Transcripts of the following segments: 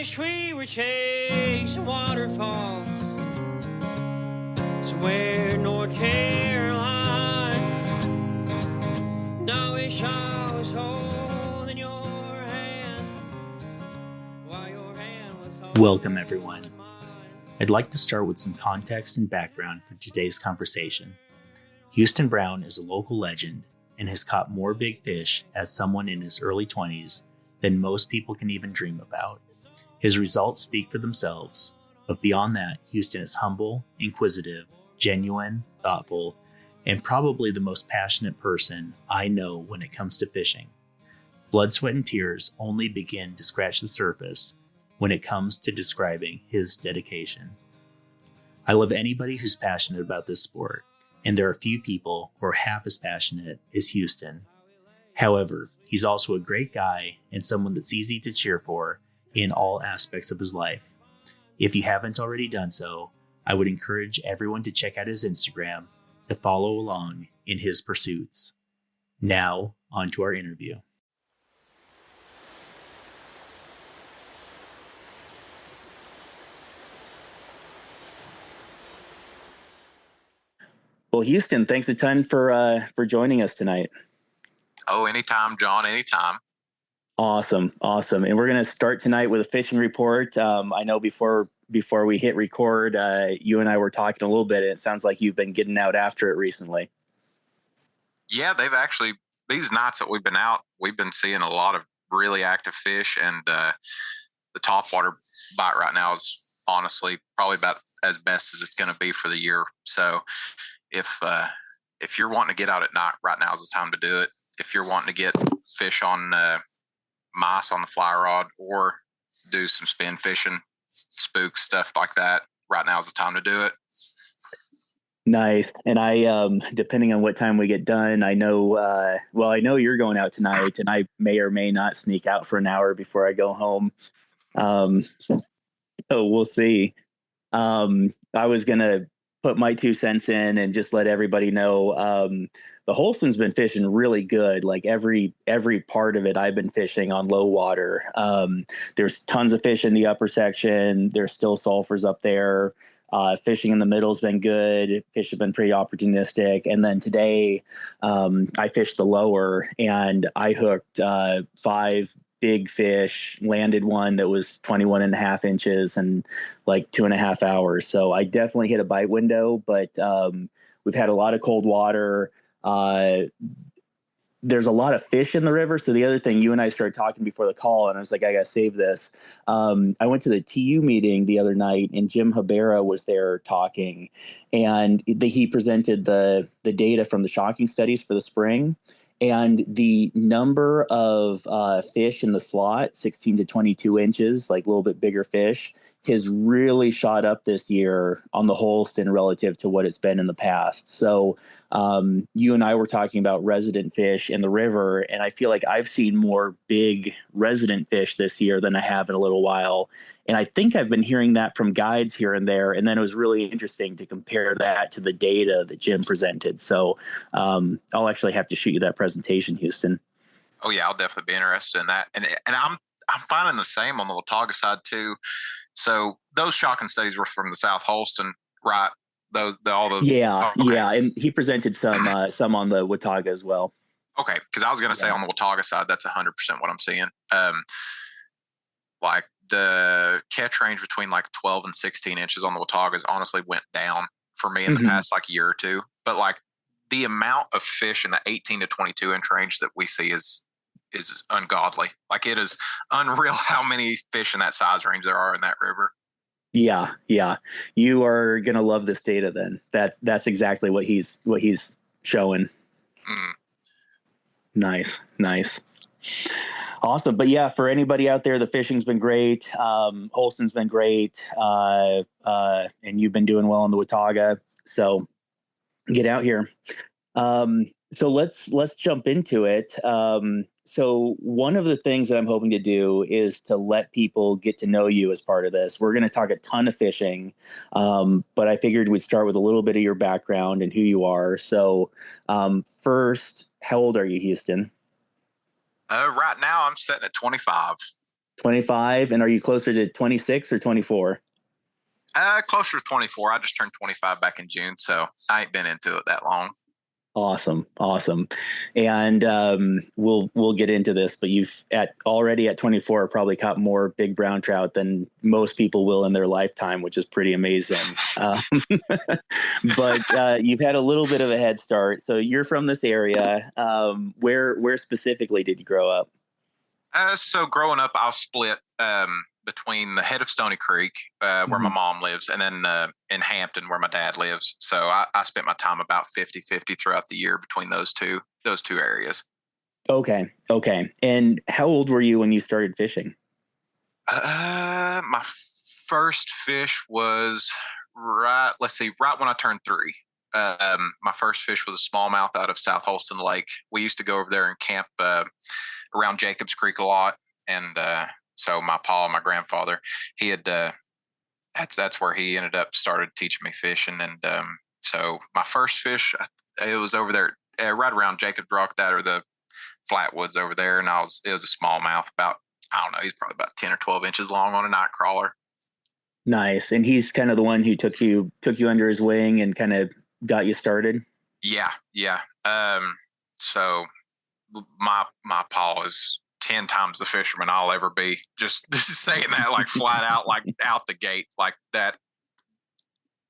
wish we were chasing waterfalls somewhere in North Carolina. And I wish I was holding your hand while your hand was holding. Welcome, everyone. I'd like to start with some context and background for today's conversation. Houston Brown is a local legend and has caught more big fish as someone in his early 20s than most people can even dream about. His results speak for themselves, but beyond that, Houston is humble, inquisitive, genuine, thoughtful, and probably the most passionate person I know when it comes to fishing. Blood, sweat, and tears only begin to scratch the surface when it comes to describing his dedication. I love anybody who's passionate about this sport, and there are few people who are half as passionate as Houston. However, he's also a great guy and someone that's easy to cheer for in all aspects of his life. If you haven't already done so, I would encourage everyone to check out his Instagram to follow along in his pursuits. Now, on to our interview. Well, Houston, thanks a ton for joining us tonight. Oh, anytime, John, anytime. Awesome. And we're going to start tonight with a fishing report. I know before we hit record, you and I were talking a little bit, and it sounds like you've been getting out after it recently. Yeah, these nights that we've been out, we've been seeing a lot of really active fish, and the topwater bite right now is honestly probably about as best as it's going to be for the year. So if you're wanting to get out at night, right now is the time to do it. If you're wanting to get fish on mice on the fly rod or do some spin fishing, spooks, stuff like that, right now is the time to do it. Nice. And I, depending on what time we get done, I know, I know you're going out tonight, and I may or may not sneak out for an hour before I go home. So we'll see. I was going to put my 2 cents in and just let everybody know, the Holston's been fishing really good. Like every part of it, I've been fishing on low water. There's tons of fish in the upper section. There's still sulfurs up there. Fishing in the middle has been good. Fish have been pretty opportunistic. And then today, I fished the lower, and I hooked 5 big fish, landed one that was 21 and a half inches and like 2.5 hours. So I definitely hit a bite window, but we've had a lot of cold water. There's a lot of fish in the river. So the other thing, you and I started talking before the call, and I was like, I got to save this. I went to the TU meeting the other night, and Jim Habera was there talking, and he presented the data from the shocking studies for the spring. And the number of fish in the slot, 16 to 22 inches, like a little bit bigger fish, has really shot up this year on the Holston relative to what it's been in the past. So you and I were talking about resident fish in the river, and I feel like I've seen more big resident fish this year than I have in a little while. And I think I've been hearing that from guides here and there. And then it was really interesting to compare that to the data that Jim presented. So I'll actually have to shoot you that presentation, Houston. Oh yeah, I'll definitely be interested in that. And I'm finding the same on the Watauga side too. So those shocking studies were from the South Holston, right? All those. Yeah, okay. Yeah, and he presented some on the Watauga as well. Okay, because I was going to say on the Watauga side, that's 100% what I'm seeing. Like the catch range between like 12 and 16 inches on the Wataugas honestly went down for me in the past like year or two. But like the amount of fish in the 18 to 22 inch range that we see is ungodly. Like it is unreal how many fish in that size range there are in that river. Yeah. You are gonna love this data then. That's exactly what he's showing. Nice. Awesome. But yeah, for anybody out there, the fishing's been great. Holston's been great. And you've been doing well on the Watauga. So get out here. So let's jump into it. So one of the things that I'm hoping to do is to let people get to know you as part of this. We're going to talk a ton of fishing, but I figured we'd start with a little bit of your background and who you are. So first, how old are you, Houston? Right now, I'm sitting at 25. 25. And are you closer to 26 or 24? Closer to 24. I just turned 25 back in June, so I ain't been into it that long. Awesome. Awesome. And we'll get into this, but you've already at 24 probably caught more big brown trout than most people will in their lifetime, which is pretty amazing. But you've had a little bit of a head start. So you're from this area. Where specifically did you grow up? So growing up, I was split between the head of Stony Creek, where my mom lives, and then in Hampton, where my dad lives. So I spent my time about 50-50 throughout the year between those two areas. Okay. Okay. And how old were you when you started fishing? My first fish was right when I turned 3. My first fish was a smallmouth out of South Holston Lake. We used to go over there and camp around Jacobs Creek a lot, and so my grandfather, he had that's where he ended up started teaching me fishing, and so my first fish, it was over there right around Jacobs Rock, that or the Flatwoods over there, and it was a smallmouth, about, I don't know, he's probably about 10 or 12 inches long on a night crawler. Nice. And he's kind of the one who took you under his wing and kind of got you started. Yeah. So my pa is 10 times the fisherman I'll ever be. Just saying that like flat out, like out the gate, like that.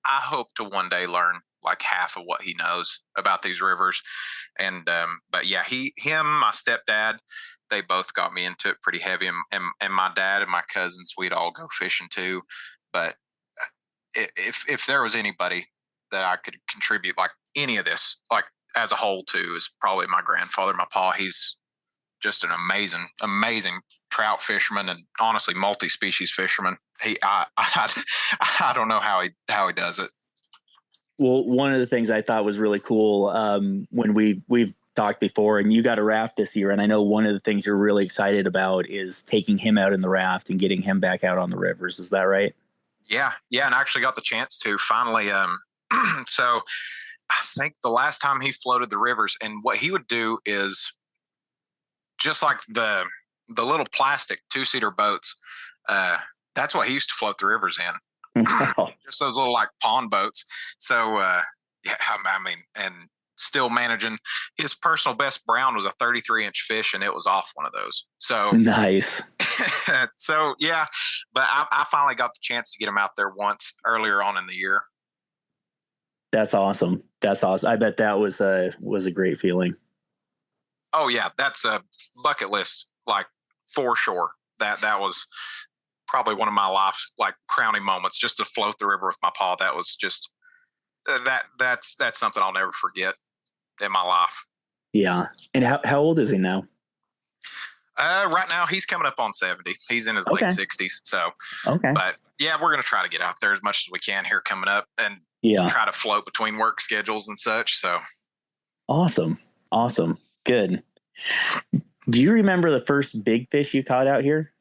I hope to one day learn like half of what he knows about these rivers. And but yeah, my stepdad, they both got me into it pretty heavy, and my dad and my cousins, we'd all go fishing too. But if there was anybody that I could contribute like any of this, like as a whole to, is probably my grandfather, my pa. He's just an amazing trout fisherman, and honestly multi-species fisherman. I don't know how he does it. Well, one of the things I thought was really cool, when we've talked before, and you got a raft this year, and I know one of the things you're really excited about is taking him out in the raft and getting him back out on the rivers. Is that right? Yeah, and I actually got the chance to finally. So I think the last time he floated the rivers, and what he would do is just like the little plastic 2-seater boats. That's what he used to float the rivers in. Wow. Just those little like pond boats. So yeah, I mean, and still managing. His personal best brown was a 33-inch fish, and it was off one of those. So nice. So yeah, but I finally got the chance to get him out there once earlier on in the year. That's awesome. I bet that was a great feeling. Oh yeah, that's a bucket list, like for sure. That was probably one of my life's like crowning moments, just to float the river with my paw. That was just that's something I'll never forget in my life. Yeah. And how old is he now? Right now he's coming up on 70. He's in his late 60s. So, okay. But yeah, we're going to try to get out there as much as we can here coming up, and try to float between work schedules and such. So awesome. Good. Do you remember the first big fish you caught out here?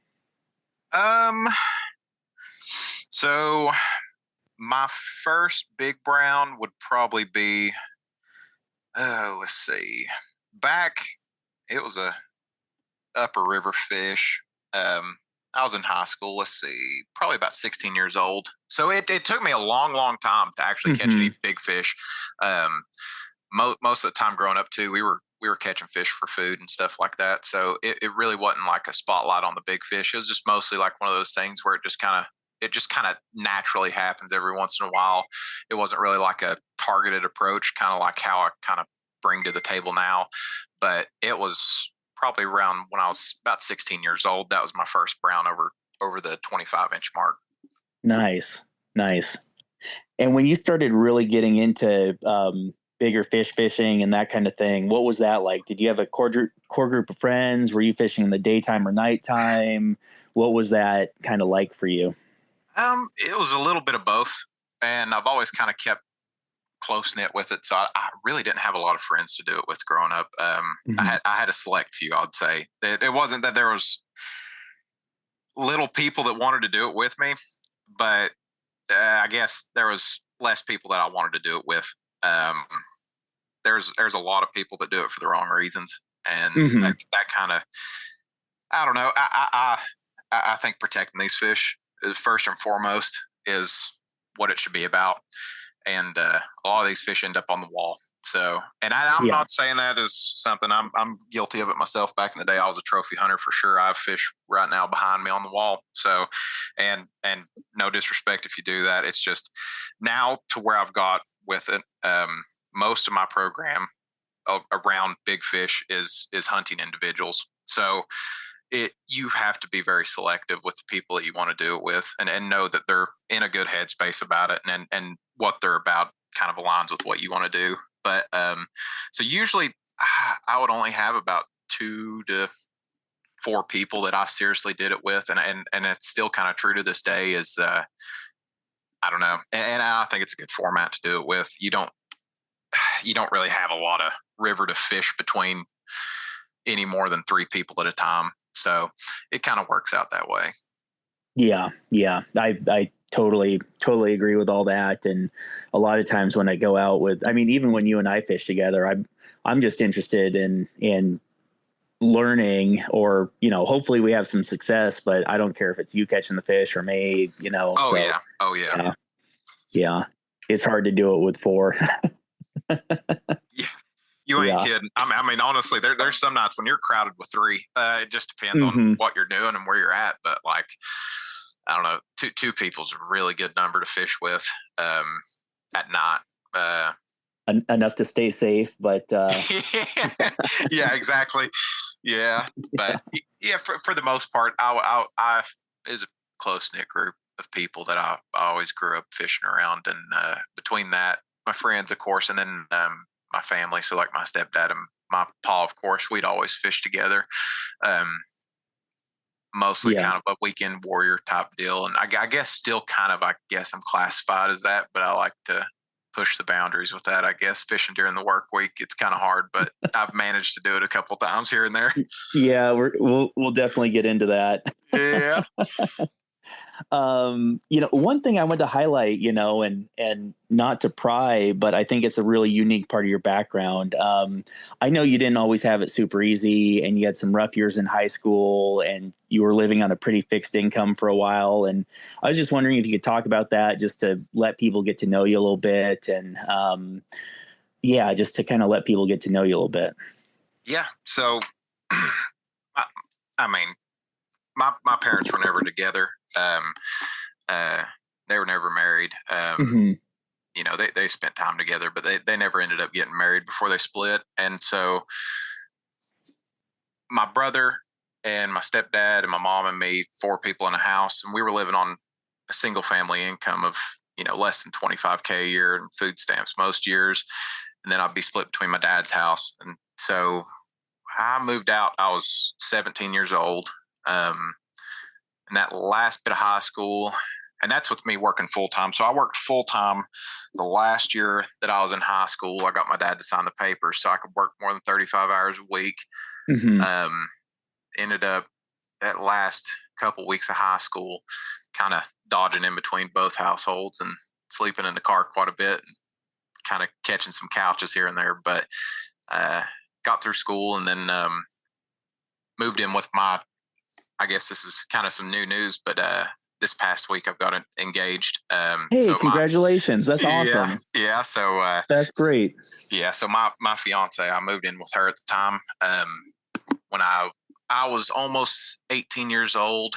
So my first big brown would probably be, let's see, it was a upper river fish. I was in high school, let's see, probably about 16 years old. So it took me a long time to actually catch any big fish. Most of the time growing up too, we were catching fish for food and stuff like that. So it really wasn't like a spotlight on the big fish. It was just mostly like one of those things where it just kind of naturally happens every once in a while. It wasn't really like a targeted approach, kind of like how I kind of bring to the table now. But it was probably around when I was about 16 years old. That was my first brown over the 25-inch mark. Nice. And when you started really getting into bigger fish fishing and that kind of thing, what was that like? Did you have a core group of friends? Were you fishing in the daytime or nighttime? What was that kind of like for you? It was a little bit of both, and I've always kind of kept close knit with it. So I really didn't have a lot of friends to do it with growing up. I had a select few, I'd say. It wasn't that there was little people that wanted to do it with me, but I guess there was less people that I wanted to do it with. There's a lot of people that do it for the wrong reasons, and that kind of, I don't know. I think protecting these fish is first and foremost is what it should be about. And a lot of these fish end up on the wall. So, and I'm not saying that as something I'm guilty of it myself. Back in the day, I was a trophy hunter for sure. I have fish right now behind me on the wall. So, and no disrespect if you do that. It's just now to where I've got with it. Most of my program around big fish is hunting individuals. So you have to be very selective with the people that you want to do it with, and know that they're in a good headspace about it, and what they're about kind of aligns with what you want to do. But so usually I would only have about 2 to 4 people that I seriously did it with, and it's still kind of true to this day. Is I don't know, and I think it's a good format to do it with. You don't really have a lot of river to fish between any more than 3 people at a time. So it kind of works out that way. Yeah. I totally agree with all that. And a lot of times when I go out with, I mean, even when you and I fish together, I'm just interested in learning, or, hopefully we have some success, but I don't care if it's you catching the fish or me, Oh, so, yeah. Oh, yeah. Yeah. It's hard to do it with 4. Yeah. You ain't kidding. I mean, honestly, there's some nights when you're crowded with 3. It just depends on what you're doing and where you're at. But like, I don't know, two people's a really good number to fish with at night. Enough to stay safe, but yeah, exactly. Yeah, but yeah, for the most part, I is a close knit group of people that I always grew up fishing around, and between that, my friends, of course, and then my family. So like my stepdad and my pa, of course, we'd always fish together. Mostly kind of a weekend warrior type deal. And I guess still kind of, I'm classified as that, but I like to push the boundaries with that. I guess fishing during the work week, it's kind of hard, but I've managed to do it a couple of times here and there. Yeah, we'll definitely get into that. Yeah. One thing I want to highlight, and not to pry, but I think it's a really unique part of your background. I know you didn't always have it super easy, and you had some rough years in high school, and you were living on a pretty fixed income for a while. And I was just wondering if you could talk about that, just to let people get to know you a little bit, and just to kind of let people get to know you a little bit. Yeah. So, I mean, my parents were never together. They were never married. They spent time together, but they never ended up getting married before they split. And so my brother and my stepdad and my mom and me, 4 people in a house, and we were living on a single family income of, less than $25K a year and food stamps most years. And then I'd be split between my dad's house. And so I moved out. I was 17 years old. And that last bit of high school, and that's with me working full time. So I worked full time the last year that I was in high school. I got my dad to sign the papers so I could work more than 35 hours a week. Ended up that last couple weeks of high school kind of dodging in between both households and sleeping in the car quite a bit, and kind of catching some couches here and there. But got through school, and then moved in with I guess this is kind of some new news, but this past week I've got engaged. Hey, so congratulations. That's awesome. Yeah. So that's great. Yeah. So my fiance, I moved in with her at the time when I was almost 18 years old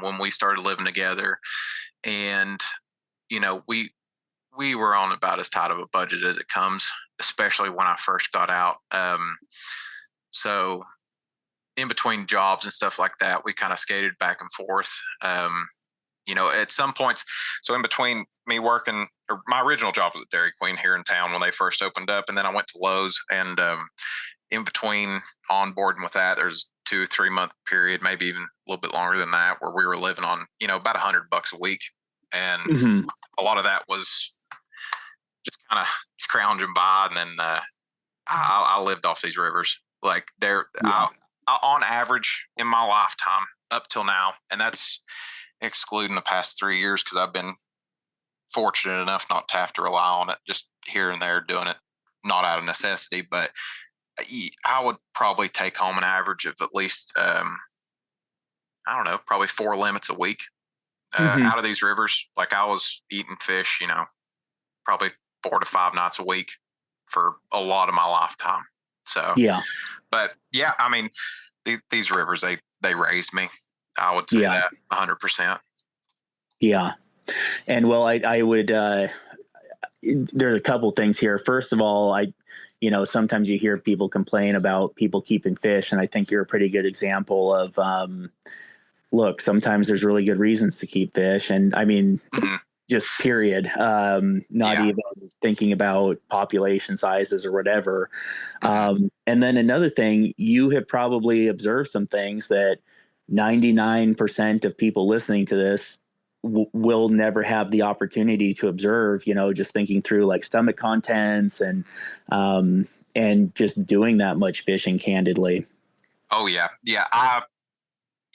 when we started living together. And, we were on about as tight of a budget as it comes, especially when I first got out. So in between jobs and stuff like that, we kind of skated back and forth. At some points, so in between me working, or my original job was at Dairy Queen here in town when they first opened up, and then I went to Lowe's, and in between onboarding with that, there's 2-3 month period, maybe even a little bit longer than that, where we were living on, about $100 a week. And a lot of that was just kind of scrounging by. And then I lived off these rivers. Like on average in my lifetime up till now, and that's excluding the past 3 years, because I've been fortunate enough not to have to rely on it, just here and there doing it, not out of necessity. But I would probably take home an average of at least I don't know, probably 4 limits a week out of these rivers. Like I was eating fish, probably 4 to 5 nights a week for a lot of my lifetime. So, Yeah. but yeah, I mean, these rivers, they raised me. I would say that 100%. Yeah. And well, I would, there's a couple things here. First of all, sometimes you hear people complain about people keeping fish. And I think you're a pretty good example of, look, sometimes there's really good reasons to keep fish. And I mean, just period. Not even thinking about population sizes or whatever. And then another thing, you have probably observed some things that 99% of people listening to this will never have the opportunity to observe, just thinking through like stomach contents and just doing that much fishing candidly. Oh yeah. Yeah.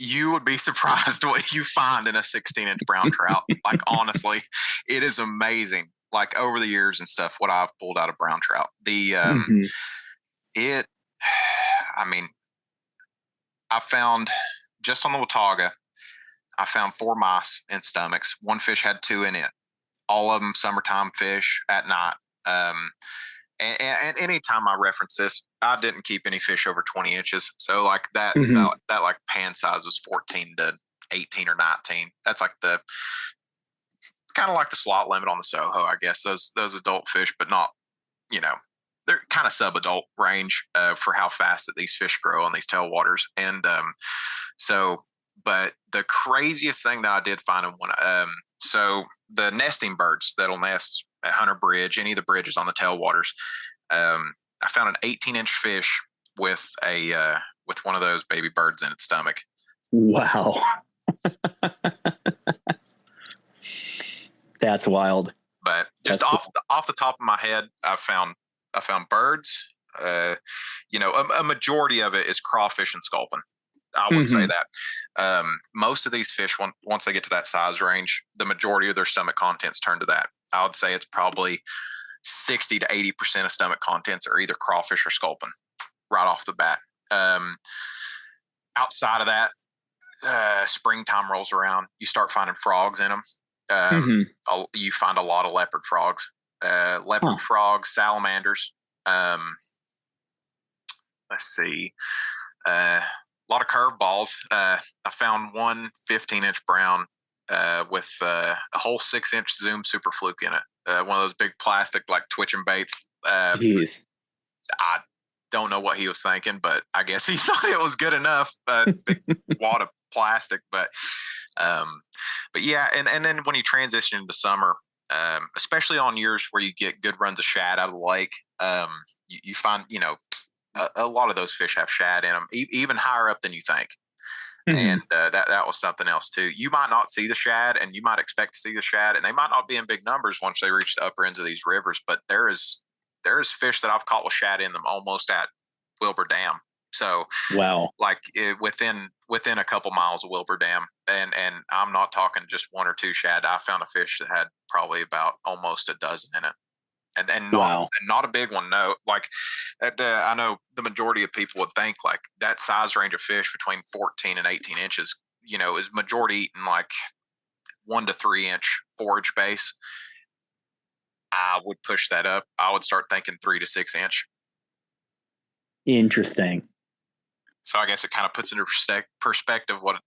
You would be surprised what you find in a 16-inch brown trout. Like, honestly, it is amazing. Like over the years and stuff, what I've pulled out of brown trout, I found just on the Watauga, I found 4 mice in stomachs. One fish had 2 in it. All of them summertime fish at night. And anytime I reference this, I didn't keep any fish over 20 inches. So like that like pan size was 14 to 18 or 19. That's like the kind of like the slot limit on the Soho, I guess. Those adult fish, but not, they're kind of sub-adult range for how fast that these fish grow on these tailwaters. And but the craziest thing that I did find in one, so the nesting birds that'll nest at Hunter Bridge, any of the bridges on the tailwaters, I found an 18-inch fish with one of those baby birds in its stomach. Wow. That's wild. But just off the top of my head, I found birds. A majority of it is crawfish and sculpin. I would say that most of these fish, once they get to that size range, the majority of their stomach contents turn to that. I would say it's probably 60 to 80% of stomach contents are either crawfish or sculpin right off the bat. Outside of that, springtime rolls around, you start finding frogs in them. You find a lot of leopard frogs, frogs, salamanders. Let's see. A lot of curveballs. I found one 15-inch brown with a whole 6-inch Zoom Super Fluke in it. One of those big plastic like twitching baits. I don't know what he was thinking, but I guess he thought it was good enough. Big wad of plastic, but yeah. And then when you transition into summer, especially on years where you get good runs of shad out of the lake, you find, a lot of those fish have shad in them, even higher up than you think. And that was something else too. You might not see the shad, and you might expect to see the shad, and they might not be in big numbers once they reach the upper ends of these rivers. But there is fish that I've caught with shad in them almost at Wilbur Dam. So wow, like within a couple miles of Wilbur Dam, and I'm not talking just 1 or 2 shad. I found a fish that had probably about almost a dozen in it. And not a big one. No, like I know the majority of people would think like that size range of fish between 14 and 18 inches, is majority eating like 1 to 3 inch forage base. I would push that up. I would start thinking 3 to 6 inch. Interesting. So I guess it kind of puts into perspective what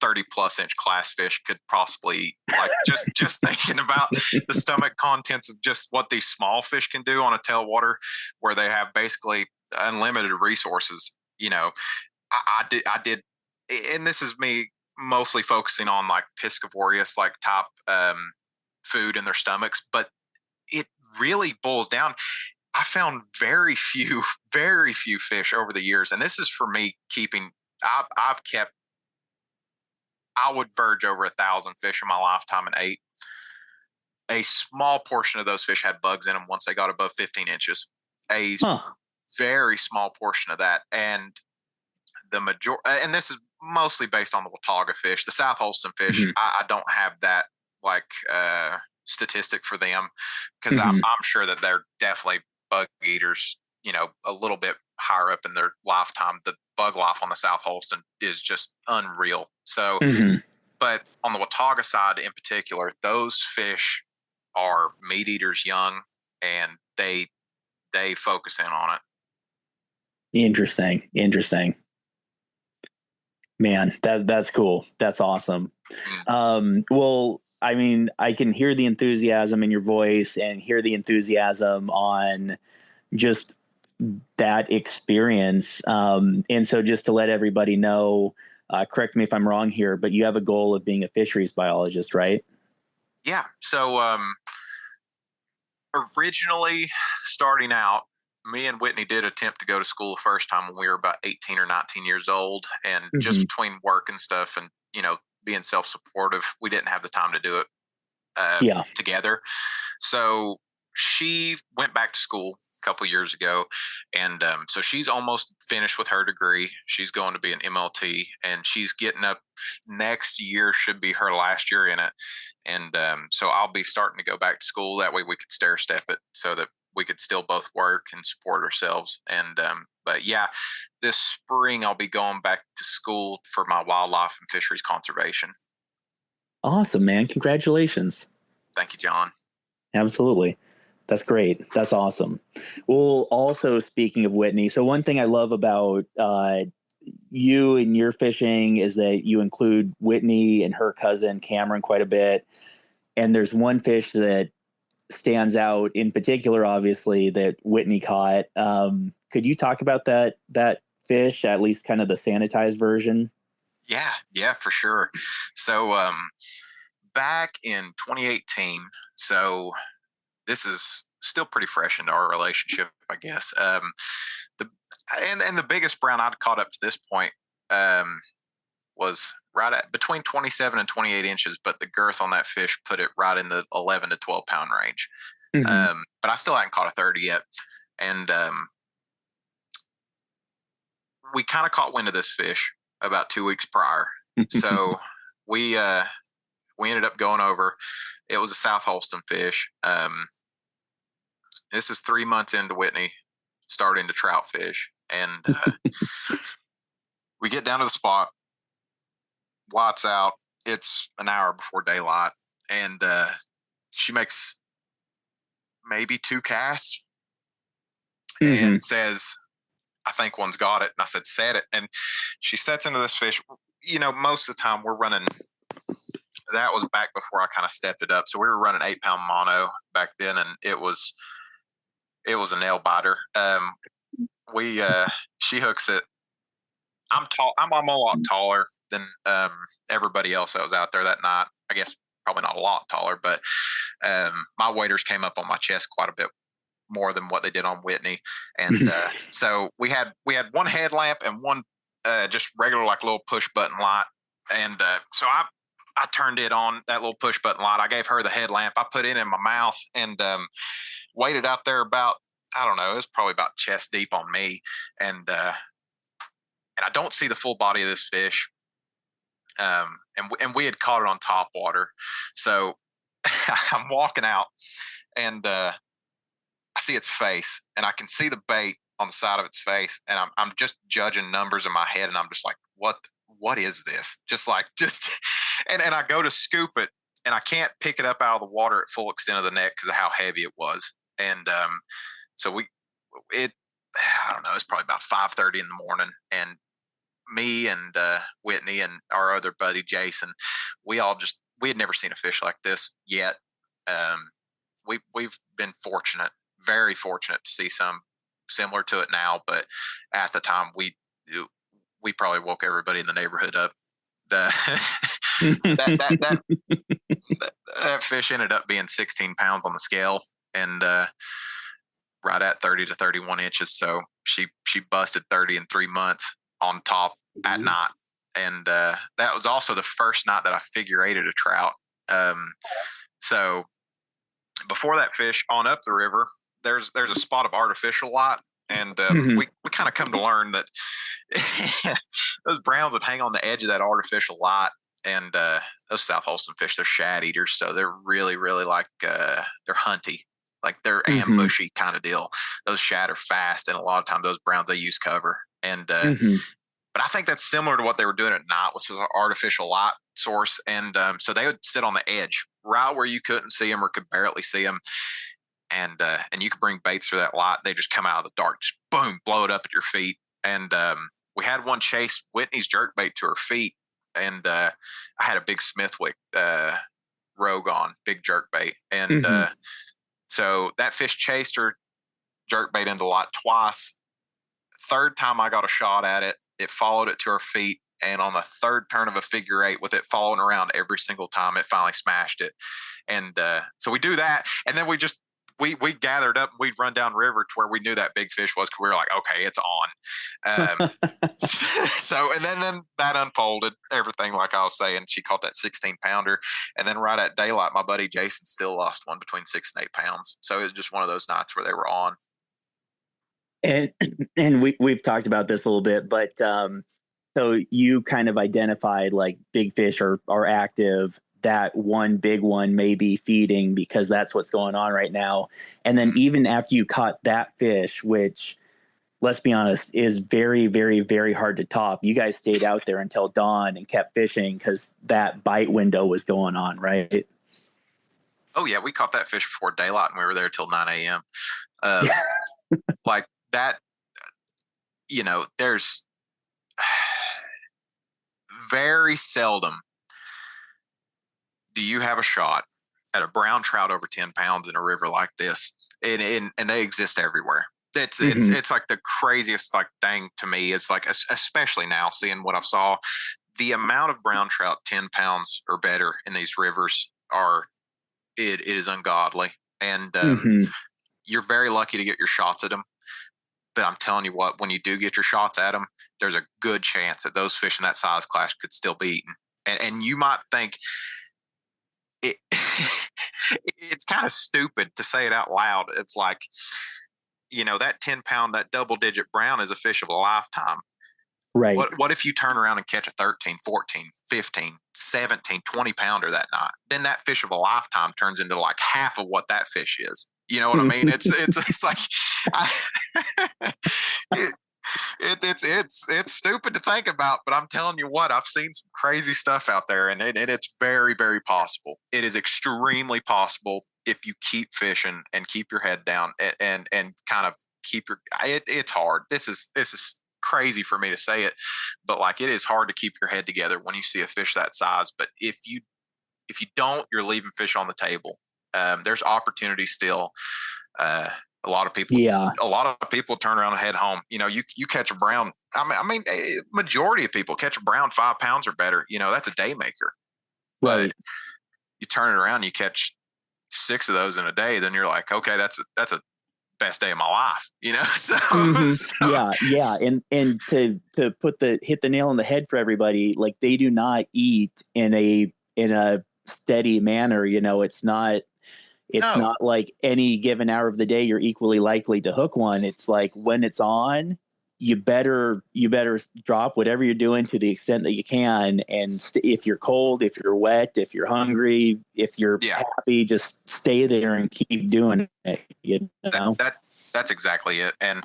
30 plus inch class fish could possibly eat. Like just thinking about the stomach contents of just what these small fish can do on a tailwater where they have basically unlimited resources. I did, and this is me mostly focusing on like piscivorous, like top food in their stomachs, but it really boils down. I found very few fish over the years. And this is for me keeping, I've kept, I would verge over 1,000 fish in my lifetime and ate. A small portion of those fish had bugs in them once they got above 15 inches. A very small portion of that. And the majority, and this is mostly based on the Watauga fish, the South Holston fish. I don't have that like statistic for them because I'm sure that they're definitely bug eaters, a little bit higher up in their lifetime. bug life on the South Holston is just unreal. So, Mhm. but on the Watauga side in particular, those fish are meat eaters young, and they focus in on it. Interesting. Man, that's cool. That's awesome. Well, I mean, I can hear the enthusiasm in your voice and hear the enthusiasm on just that experience. And so just to let everybody know, correct me if I'm wrong here, but you have a goal of being a fisheries biologist, right? Yeah. So originally starting out, me and Whitney did attempt to go to school the first time when we were about 18 or 19 years old. And just Mhm. between work and stuff and, being self-supportive, we didn't have the time to do it Yeah. together. So she went back to school a couple years ago, and so she's almost finished with her degree. She's going to be an MLT, and she's getting up next year. Should be her last year in it, and so I'll be starting to go back to school. That way, we could stair step it so that we could still both work and support ourselves. And but yeah, this spring I'll be going back to school for my wildlife and fisheries conservation. Awesome, man. Congratulations. Thank you, John. Absolutely. That's great. That's awesome. Well, also speaking of Whitney, so one thing I love about you and your fishing is that you include Whitney and her cousin Cameron quite a bit. And there's one fish that stands out in particular, obviously, that Whitney caught. Could you talk about that fish, at least kind of the sanitized version? Yeah, for sure. So back in 2018, so this is still pretty fresh into our relationship, I guess. The and the biggest brown I'd caught up to this point was right at between 27 and 28 inches, but the girth on that fish put it right in the 11 to 12 pound range. Mm-hmm. But I still hadn't caught a 30 yet, and we kind of caught wind of this fish about 2 weeks prior. So we ended up going over. It was a South Holston fish. This is 3 months into Whitney starting to trout fish, and we get down to the spot. Lights out. It's an hour before daylight, and she makes maybe 2 casts and says, "I think one's got it." And I said, "Set it." And she sets into this fish. Most of the time we're running. That was back before I kind of stepped it up. So we were running 8-pound mono back then, and it was a nail biter. She hooks it. I'm tall. I'm a lot taller than everybody else that was out there that night. I guess probably not a lot taller, but my waders came up on my chest quite a bit more than what they did on Whitney. And so we had one headlamp and one just regular like little push button light. And so I turned it on, that little push button light. I gave her the headlamp. I put it in my mouth and waited out there about, I don't know, it was probably about chest deep on me. And I don't see the full body of this fish. And we had caught it on top water. So I'm walking out and I see its face and I can see the bait on the side of its face. And I'm just judging numbers in my head. And I'm just like, what is this? And I go to scoop it and I can't pick it up out of the water at full extent of the net because of how heavy it was. And so I don't know, it's probably about 5:30 in the morning, and me and Whitney and our other buddy Jason, we had never seen a fish like this yet. We've been fortunate, very fortunate to see some similar to it now, but at the time we probably woke everybody in the neighborhood up. That fish ended up being 16 pounds on the scale, and right at 30 to 31 inches. So she busted 30 in 3 months on top at night. And that was also the first night that I figure eighted a trout. So before that fish on up the river, there's a spot of artificial light. And we kind of come to learn that those browns would hang on the edge of that artificial light. And those South Holston fish, they're shad eaters. So they're really, really like, they're hunty. Like they're ambushy kind of deal. Those shad are fast. And a lot of times those browns, they use cover. And But I think that's similar to what they were doing at night, which is an artificial light source. And so they would sit on the edge, right where you couldn't see them or could barely see them. And you could bring baits through that light. They just come out of the dark, just boom, blow it up at your feet. And we had one chase Whitney's jerkbait to her feet. And I had a big Smithwick Rogue on, big jerkbait. And so that fish chased her jerkbait into the light twice. Third time I got a shot at it, it followed it to her feet. And on the third turn of a figure eight, with it following around every single time, it finally smashed it. And so we do that. And then we gathered up and we'd run down river to where we knew that big fish was, because we were like, okay, it's on. So, and then that unfolded everything, like I was saying. She caught that 16-pounder. And then right at daylight, my buddy Jason still lost one between 6 and 8 pounds. So it was just one of those nights where they were on. And we've talked about this a little bit, but so you kind of identified like big fish are active. That one big one may be feeding because that's what's going on right now. And then even after you caught that fish, which, let's be honest, is very, very, very hard to top, you guys stayed out there until dawn and kept fishing because that bite window was going on, right? Oh, yeah. We caught that fish before daylight and we were there till 9 a.m. Like that, there's very seldom do you have a shot at a brown trout over 10 pounds in a river like this, and they exist everywhere. It's like the craziest thing to me. It's like, especially now seeing what I've saw, the amount of brown trout 10 pounds or better in these rivers it is ungodly. And you're very lucky to get your shots at them. But I'm telling you what, when you do get your shots at them, there's a good chance that those fish in that size class could still be eaten. And you might think it's kind of stupid to say it out loud. It's like, that 10-pound, that double-digit brown is a fish of a lifetime. Right. What if you turn around and catch a 13, 14, 15, 17, 20-pounder that night? Then that fish of a lifetime turns into like half of what that fish is. You know what I mean? It's like it's stupid to think about, but I'm telling you what, I've seen some crazy stuff out there, and it's very, very possible. It is extremely possible if you keep fishing and keep your head down and kind of keep your. It's hard. This is crazy for me to say it, but like, it is hard to keep your head together when you see a fish that size. But if you don't, you're leaving fish on the table. There's opportunity still. A lot of people turn around and head home. You catch a brown. I mean, a majority of people catch a brown 5 pounds or better. That's a day maker. Right. But you turn it around, you catch 6 of those in a day, then you're like, okay, that's a best day of my life. So, yeah. And to hit the nail on the head for everybody, like, they do not eat in a steady manner. It's not like any given hour of the day you're equally likely to hook one. It's like, when it's on, you better drop whatever you're doing to the extent that you can. And if you're cold, if you're wet, if you're hungry, if you're happy, just stay there and keep doing it. That's exactly it. And,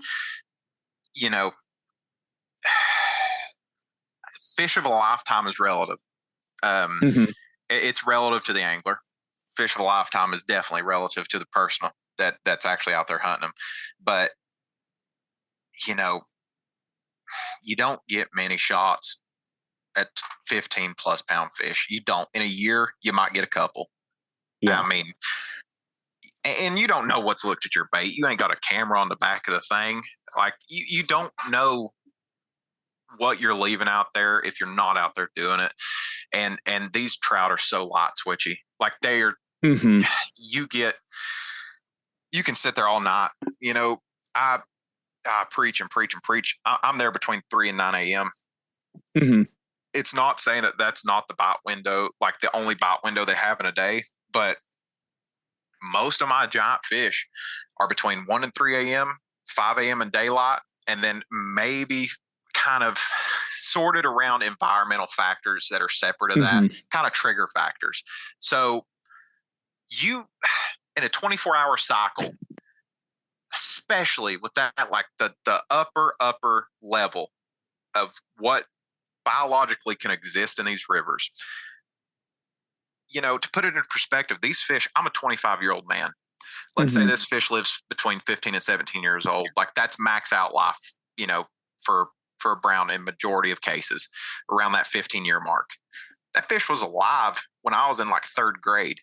fish of a lifetime is relative. It's relative to the angler. Fish of a lifetime is definitely relative to the person that's actually out there hunting them. But, you don't get many shots at 15 plus pound fish. You don't. In a year, you might get a couple. Yeah. I mean, and you don't know what's looked at your bait. You ain't got a camera on the back of the thing. Like, you don't know what you're leaving out there if you're not out there doing it. And these trout are so light switchy. Like, they are. You can sit there all night. I preach and preach and preach. I'm there between 3 and 9 a.m. It's not saying that that's not the bite window, like the only bite window they have in a day, but most of my giant fish are between 1 and 3 a.m., 5 a.m. in daylight, and then maybe kind of sorted around environmental factors that are separate of that, kind of trigger factors. So you, in a 24-hour cycle, especially with that, like the upper level of what biologically can exist in these rivers. To put it in perspective, these fish, I'm a 25-year-old man. Let's say this fish lives between 15 and 17 years old. Like, that's max out life, for a brown in majority of cases, around that 15-year mark. That fish was alive when I was in like third grade.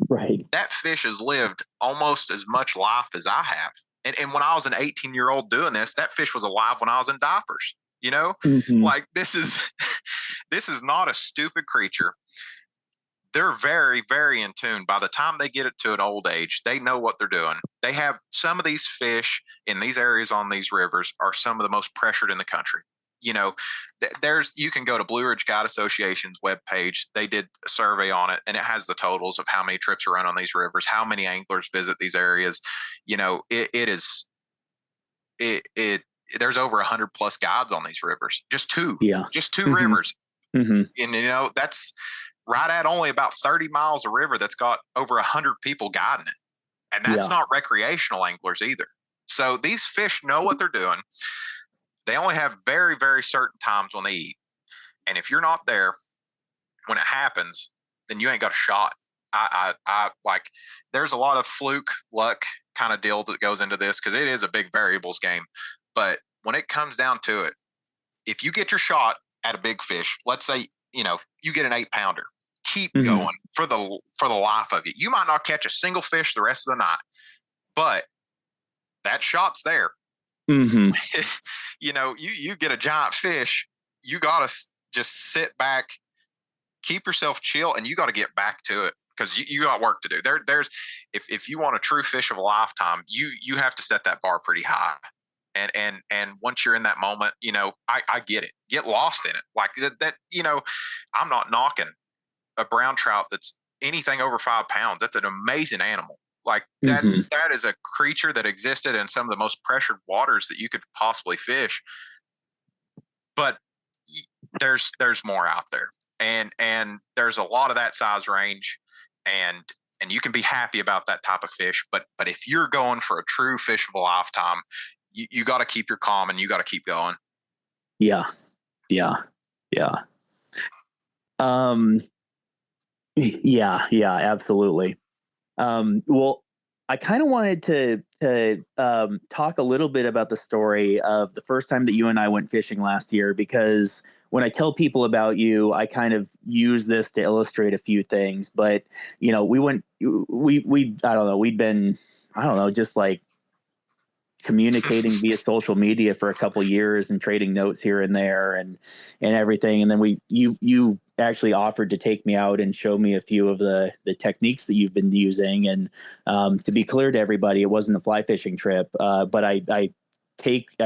Right. That fish has lived almost as much life as I have. And when I was an 18-year-old doing this, that fish was alive when I was in diapers. Like, this is not a stupid creature. They're very, very in tune. By the time they get it to an old age, they know what they're doing. They have some of these fish in these areas on these rivers are some of the most pressured in the country. You can go to Blue Ridge Guide Association's webpage. They did a survey on it, and it has the totals of how many trips are run on these rivers, how many anglers visit these areas. There's over 100 plus guides on these rivers. Just two rivers. And that's right at only about 30 miles of river that's got over 100 people guiding it. And that's not recreational anglers either. So these fish know what they're doing. They only have very, very certain times when they eat. And if you're not there when it happens, then you ain't got a shot. I like, there's a lot of fluke luck kind of deal that goes into this, because it is a big variables game. But when it comes down to it, if you get your shot at a big fish, let's say, you get an 8-pounder, keep going for the life of you. You might not catch a single fish the rest of the night, but that shot's there. You get a giant fish, you got to just sit back, keep yourself chill, and you got to get back to it, because you got work to do. There's if you want a true fish of a lifetime, you have to set that bar pretty high. And once you're in that moment, I get it. Get lost in it. Like that, I'm not knocking a brown trout that's anything over 5 pounds. That's an amazing animal. Like that is a creature that existed in some of the most pressured waters that you could possibly fish. But there's more out there. And there's a lot of that size range, and you can be happy about that type of fish. But if you're going for a true fish of a lifetime, you got to keep your calm, and you got to keep going. Yeah. Absolutely. Well, I kind of wanted to talk a little bit about the story of the first time that you and I went fishing last year, because when I tell people about you, I kind of use this to illustrate a few things. But, I don't know, we'd been, just like communicating via social media for a couple of years and trading notes here and there and everything. And then you actually offered to take me out and show me a few of the techniques that you've been using. And to be clear to everybody, it wasn't a fly fishing trip, but I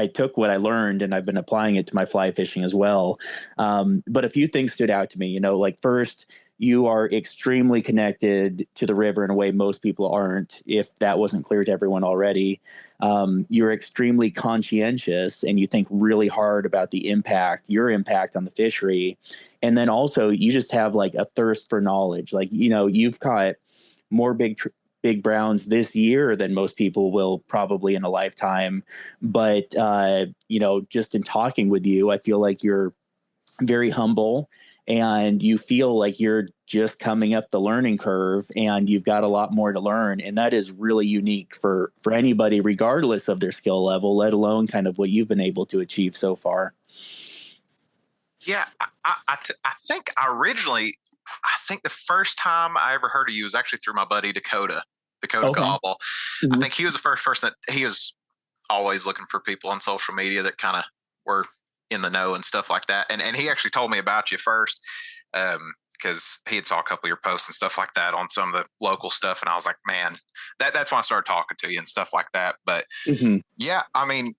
took what I learned and I've been applying it to my fly fishing as well. But a few things stood out to me, like first, you are extremely connected to the river in a way most people aren't, if that wasn't clear to everyone already. You're extremely conscientious, and you think really hard about your impact on the fishery. And then also you just have like a thirst for knowledge. Like, you've caught more big browns this year than most people will probably in a lifetime. But, just in talking with you, I feel like you're very humble, and you feel like you're just coming up the learning curve, and you've got a lot more to learn. And that is really unique for anybody, regardless of their skill level, let alone kind of what you've been able to achieve so far. Yeah. I think the first time I ever heard of you was actually through my buddy Dakota Gobble. I think he was the first person that he was always looking for people on social media that kind of were in the know and stuff like that. And he actually told me about you first, because he had saw a couple of your posts and stuff like that on some of the local stuff. And I was like, man, that's when I started talking to you and stuff like that. But yeah, I mean,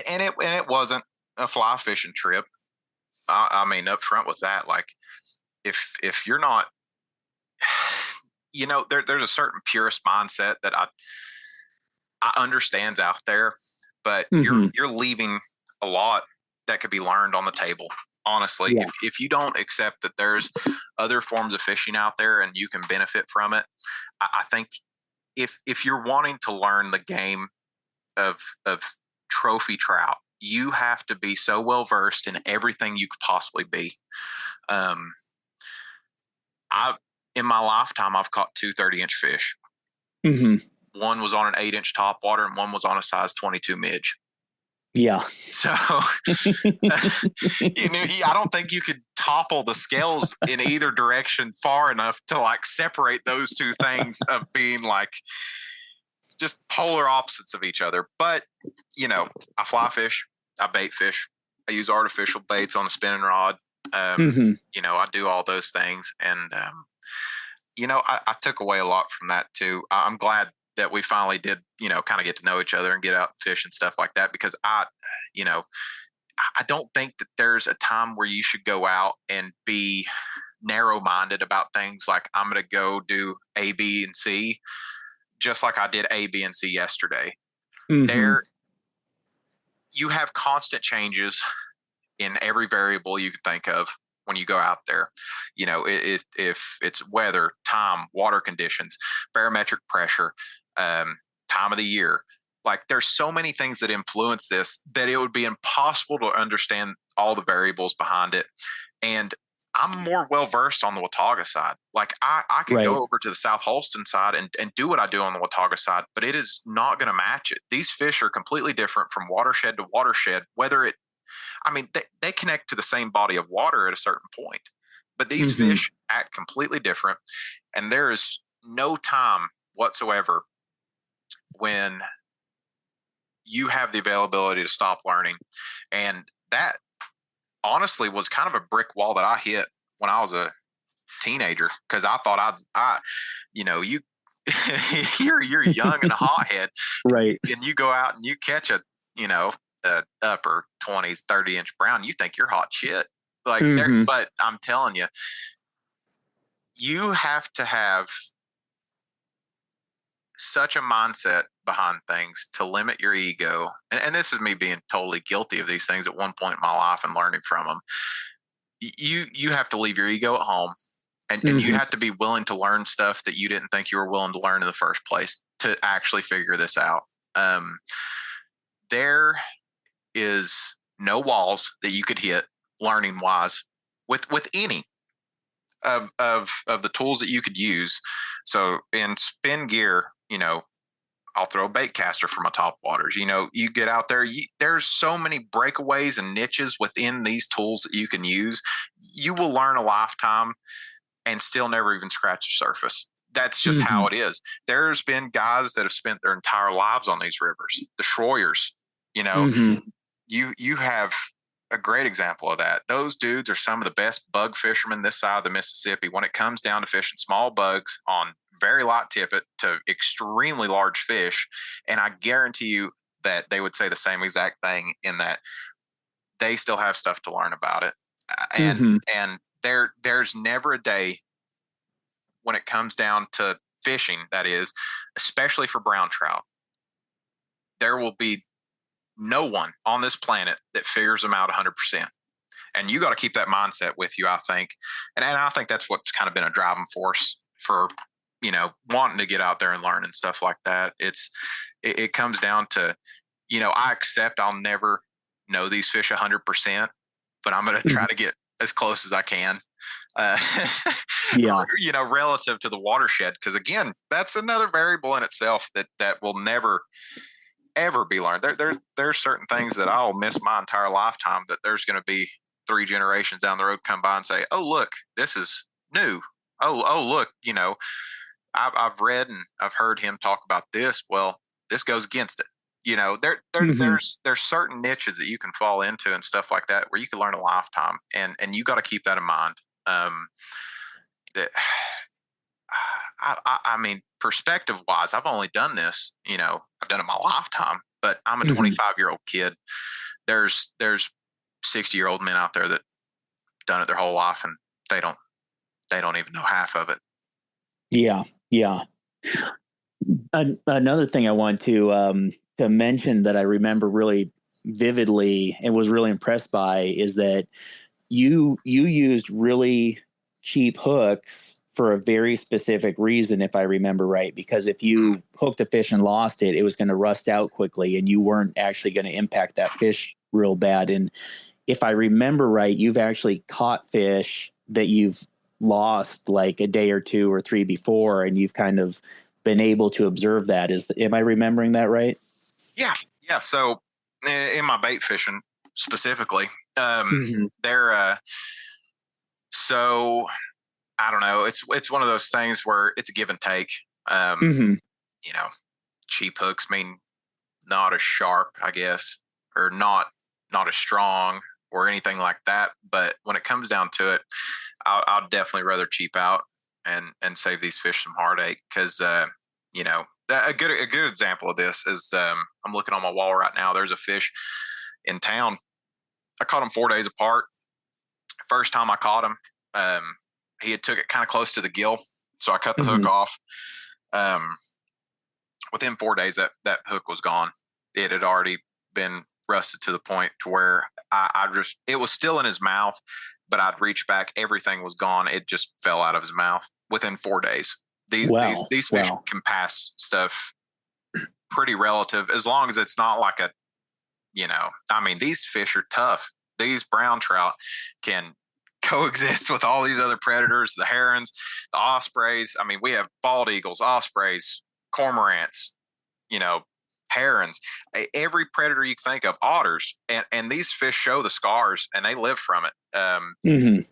and it wasn't a fly fishing trip. I mean, up front with that, like if you're not, there's a certain purist mindset that I understands out there, but you're leaving a lot that could be learned on the table. Honestly, if you don't accept that there's other forms of fishing out there and you can benefit from it, I think if you're wanting to learn the game of trophy trout, you have to be so well versed in everything you could possibly be. In my lifetime, I've caught 2 30-inch fish. Mm-hmm. One was on an 8-inch topwater and one was on a size 22 midge. Yeah. So, I don't think you could topple the scales in either direction far enough to like separate those two things of being like just polar opposites of each other. But, I fly fish, I bait fish, I use artificial baits on a spinning rod. I do all those things. And, I took away a lot from that too. I'm glad that we finally did, kind of get to know each other and get out and fish and stuff like that, because I don't think that there's a time where you should go out and be narrow-minded about things like I'm going to go do A, B, and C, just like I did A, B, and C yesterday. There, you have constant changes in every variable you can think of when you go out there. If it's weather, time, water conditions, barometric pressure, time of the year, like there's so many things that influence this that it would be impossible to understand all the variables behind it. And I'm more well-versed on the Watauga side. Like I could go over to the South Holston side and do what I do on the Watauga side, but it is not going to match it. These fish are completely different from watershed to watershed, they connect to the same body of water at a certain point, but these fish act completely different. And there is no time whatsoever when you have the availability to stop learning. And that honestly was kind of a brick wall that I hit when I was a teenager, because I thought you're young and a hothead, right? And you go out and you catch a upper 20s 30-inch brown, you think you're hot shit. Like, but I'm telling you, you have to have such a mindset behind things to limit your ego. And this is me being totally guilty of these things at one point in my life and learning from them. You have to leave your ego at home, and you have to be willing to learn stuff that you didn't think you were willing to learn in the first place to actually figure this out. There is no walls that you could hit learning wise with any of the tools that you could use. So in spin gear, I'll throw a bait caster for my top waters. You get out there, there's so many breakaways and niches within these tools that you can use. You will learn a lifetime and still never even scratch the surface. That's just how it is. There's been guys that have spent their entire lives on these rivers, the Schroyers. You have a great example of that. Those dudes are some of the best bug fishermen this side of the Mississippi when it comes down to fishing small bugs on very light tippet to extremely large fish. And I guarantee you that they would say the same exact thing, in that they still have stuff to learn about it. And there's never a day when it comes down to fishing, that is, especially for brown trout, there will be no one on this planet that figures them out 100%. And you got to keep that mindset with you, I think. And I think that's what's kind of been a driving force for, wanting to get out there and learn and stuff like that. It comes down to, I accept I'll never know these fish 100%, but I'm going to try to get as close as I can. Relative to the watershed. Because again, that's another variable in itself that will never ever be learned. There's certain things that I'll miss my entire lifetime that there's going to be 3 generations down the road come by and say, oh, look, this is new. Oh, look, I've read and I've heard him talk about this. Well, this goes against it. There's certain niches that you can fall into and stuff like that where you can learn a lifetime, and you got to keep that in mind. I mean, perspective wise, I've only done this, I've done it my lifetime, but I'm a 25-year-old kid. There's 60-year-old men out there that done it their whole life, and they don't even know half of it. Yeah. Another thing I want to mention that I remember really vividly and was really impressed by is that you used really cheap hooks for a very specific reason, if I remember right, because if you hooked a fish and lost it, it was going to rust out quickly, and you weren't actually going to impact that fish real bad. And if I remember right, you've actually caught fish that you've lost like a day or two or three before, and you've kind of been able to observe that. Am I remembering that right? Yeah. Yeah. So in my bait fishing specifically, Mm-hmm. so I don't know. It's one of those things where it's a give and take. Mm-hmm. You know, cheap hooks mean not as sharp, I guess, or not as strong or anything like that. But when it comes down to it, I'll definitely rather cheap out and save these fish some heartache, because you know, a good example of this is I'm looking on my wall right now. There's a fish in town. I caught him 4 days apart. First time I caught him, he had took it kind of close to the gill, so I cut the hook off. Within 4 days, that hook was gone. It had already been rusted to the point to where it was still in his mouth, but I'd reach back, everything was gone. It just fell out of his mouth within 4 days. These fish can pass stuff pretty relative, as long as it's not like these fish are tough. These brown trout can coexist with all these other predators, the herons, the ospreys. I mean, we have bald eagles, ospreys, cormorants, herons, every predator you can think of, otters, and these fish show the scars and they live from it. And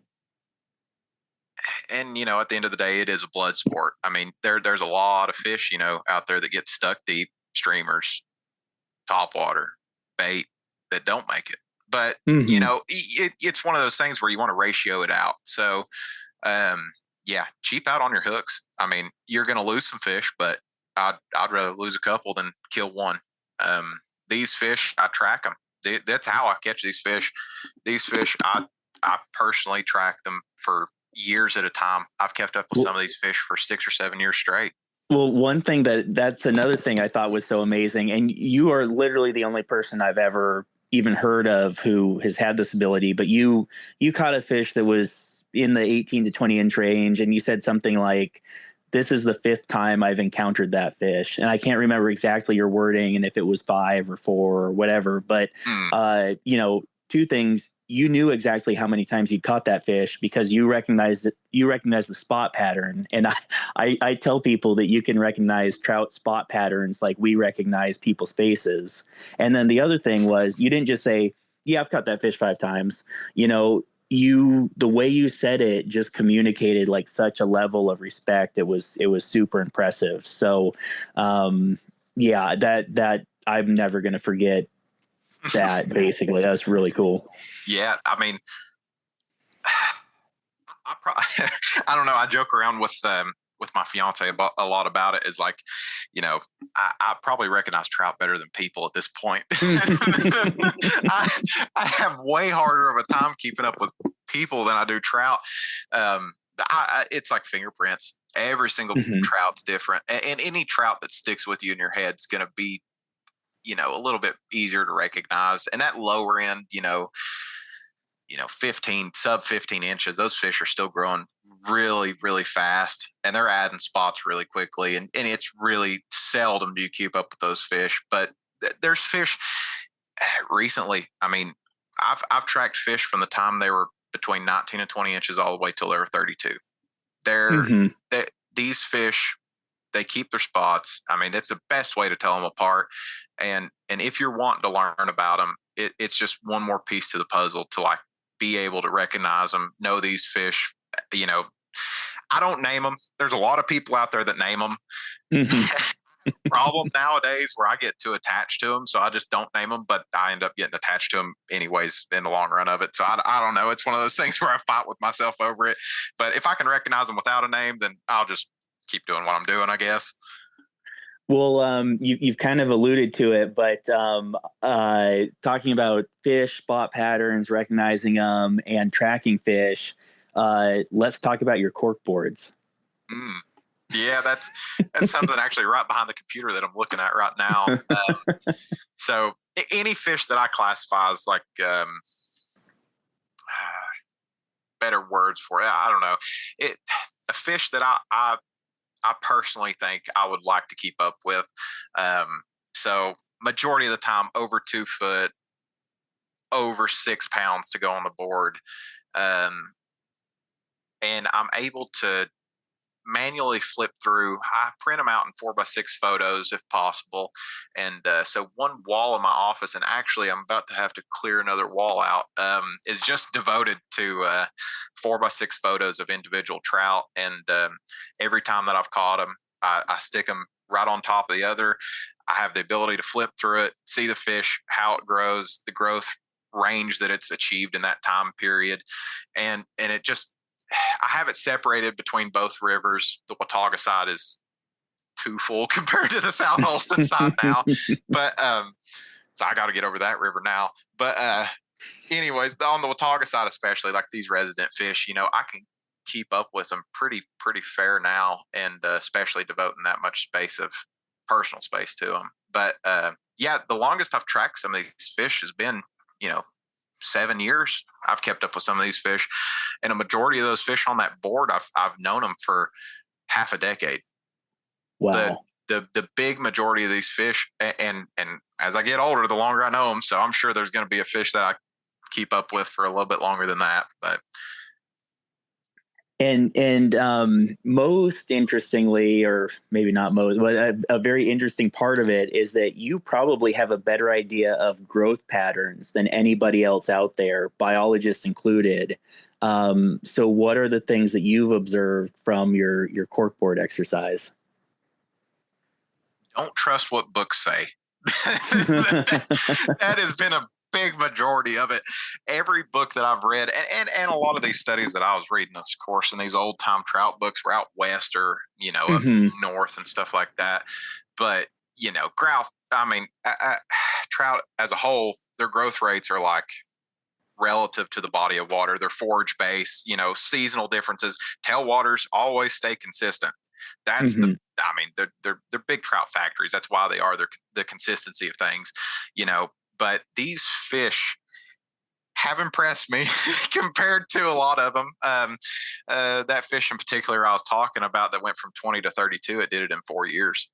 at the end of the day, it is a blood sport. I mean, there's a lot of fish, out there that get stuck deep, streamers, topwater, bait, that don't make it. But it's one of those things where you want to ratio it out. So, cheap out on your hooks. I mean, you're going to lose some fish, but I'd rather lose a couple than kill one. These fish, I track them. That's how I catch these fish. These fish, I personally track them for years at a time. I've kept up with some of these fish for 6 or 7 years straight. Well, one thing that's another thing I thought was so amazing, and you are literally the only person I've ever even heard of who has had this ability, but you caught a fish that was in the 18 to 20 inch range, and you said something like, this is the 5th time I've encountered that fish. And I can't remember exactly your wording and if it was 5 or 4 or whatever, but, 2 things. You knew exactly how many times you caught that fish because you recognized the spot pattern. And I tell people that you can recognize trout spot patterns like we recognize people's faces. And then the other thing was, you didn't just say, yeah, I've caught that fish 5 times. The way you said it just communicated like such a level of respect. It was super impressive. So, that I'm never going to forget that. Basically, that's really cool. Yeah. I mean, I don't know. I joke around with my fiance a lot about it. Is like, I probably recognize trout better than people at this point. I have way harder of a time keeping up with people than I do trout. It's like fingerprints. Every single trout's different, and any trout that sticks with you in your head is going to be, a little bit easier to recognize. And that lower end, sub 15 inches, those fish are still growing really, really fast, and they're adding spots really quickly. And it's really seldom do you keep up with those fish. But there's fish recently. I mean, I've tracked fish from the time they were between 19 and 20 inches all the way till they were 32. These fish, they keep their spots. I mean, that's the best way to tell them apart. And if you're wanting to learn about them, it's just one more piece to the puzzle to like be able to recognize them, know these fish. I don't name them. There's a lot of people out there that name them. Problem nowadays where I get too attached to them, so I just don't name them, but I end up getting attached to them anyways in the long run of it. So I don't know. It's one of those things where I fight with myself over it. But if I can recognize them without a name, then I'll just keep doing what I'm doing, I guess. Well, you've kind of alluded to it, but talking about fish, spot patterns, recognizing them, and tracking fish, let's talk about your cork boards. Yeah, that's something actually right behind the computer that I'm looking at right now. So any fish that I classify as like better words for it, I don't know. A fish that I personally think I would like to keep up with. So majority of the time over 2 foot, over 6 pounds to go on the board. And I'm able to manually flip through. I print them out in 4x6 photos if possible. And so one wall in my office, and actually I'm about to have to clear another wall out, is just devoted to 4x6 photos of individual trout. And every time that I've caught them, I stick them right on top of the other. I have the ability to flip through it, see the fish, how it grows, the growth range that it's achieved in that time period. And it just, I have it separated between both rivers. The Watauga side is too full compared to the South Holston side now. But so I got to get over that river now. But anyways, on the Watauga side, especially like these resident fish, you know, I can keep up with them pretty fair now, and especially devoting that much space of personal space to them. But yeah, the longest I've tracked some of these fish has been, you know, 7 years. I've kept up with some of these fish, and a majority of those fish on that board, I've known them for half a decade. Wow. The big majority of these fish, and as I get older, the longer I know them. So I'm sure there's going to be a fish that I keep up with for a little bit longer than that. But And most interestingly, or maybe not most, but a very interesting part of it is that you probably have a better idea of growth patterns than anybody else out there, biologists included. So what are the things that you've observed from your corkboard exercise? don't trust what books say. That has been a big majority of it. Every book that I've read, and a lot of these studies that I was reading, of course, in these old time trout books were out west or, you know, up north and stuff like that. But, you know, grouse, I mean, trout as a whole, their growth rates are like relative to the body of water. They're forage based, you know, seasonal differences. Tailwaters always stay consistent. That's I mean, they're big trout factories. That's why they are. They're the consistency of things, you know. But these fish have impressed me compared to a lot of them. That fish in particular I was talking about that went from 20 to 32, it did it in 4 years.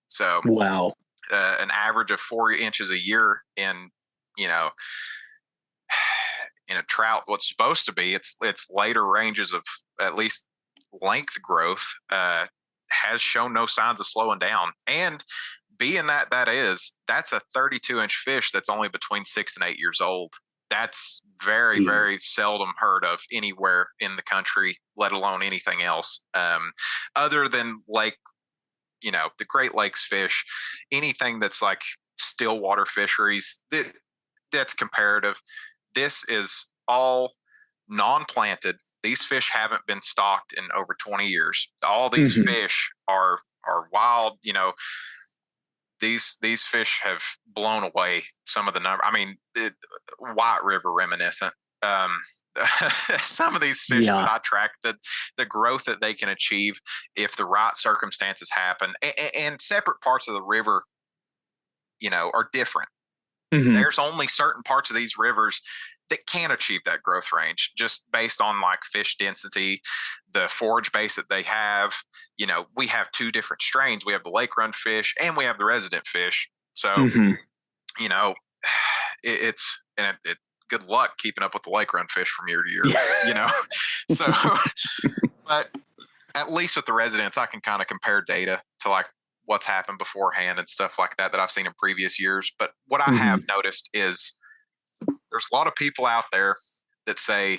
So wow, an average of 4 inches a year in, you know, in a trout, what's supposed to be its later ranges of at least length growth has shown no signs of slowing down. And being that's a 32-inch fish that's only between 6 and 8 years old. That's very, very seldom heard of anywhere in the country, let alone anything else. Other than lake, you know, the Great Lakes fish, anything that's like still water fisheries, that's comparative. This is all non-planted. These fish haven't been stocked in over 20 years. All these fish are wild, you know. These fish have blown away some of the number. I mean, White River reminiscent. Some of these fish that I track, the growth that they can achieve if the right circumstances happen, and separate parts of the river, you know, are different. There's only certain parts of these rivers that can achieve that growth range just based on like fish density, the forage base that they have. You know, we have two different strains. We have the lake run fish and we have the resident fish. So, you know, it's good luck keeping up with the lake run fish from year to year, you know? So, but at least with the residents, I can kind of compare data to like what's happened beforehand and stuff like that I've seen in previous years. But what I have noticed is there's a lot of people out there that say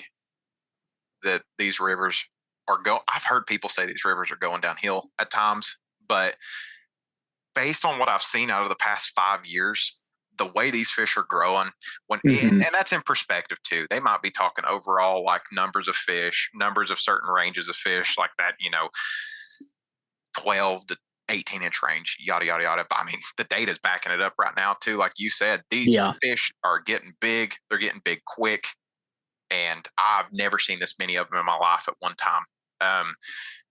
that these rivers are I've heard people say these rivers are going downhill at times, but based on what I've seen out of the past 5 years, the way these fish are growing, and that's in perspective too. They might be talking overall like numbers of fish, numbers of certain ranges of fish like that, you know, 12 to 18-inch range, yada, yada, yada. I mean, the data's backing it up right now too. Like you said, these fish are getting big. They're getting big quick. And I've never seen this many of them in my life at one time.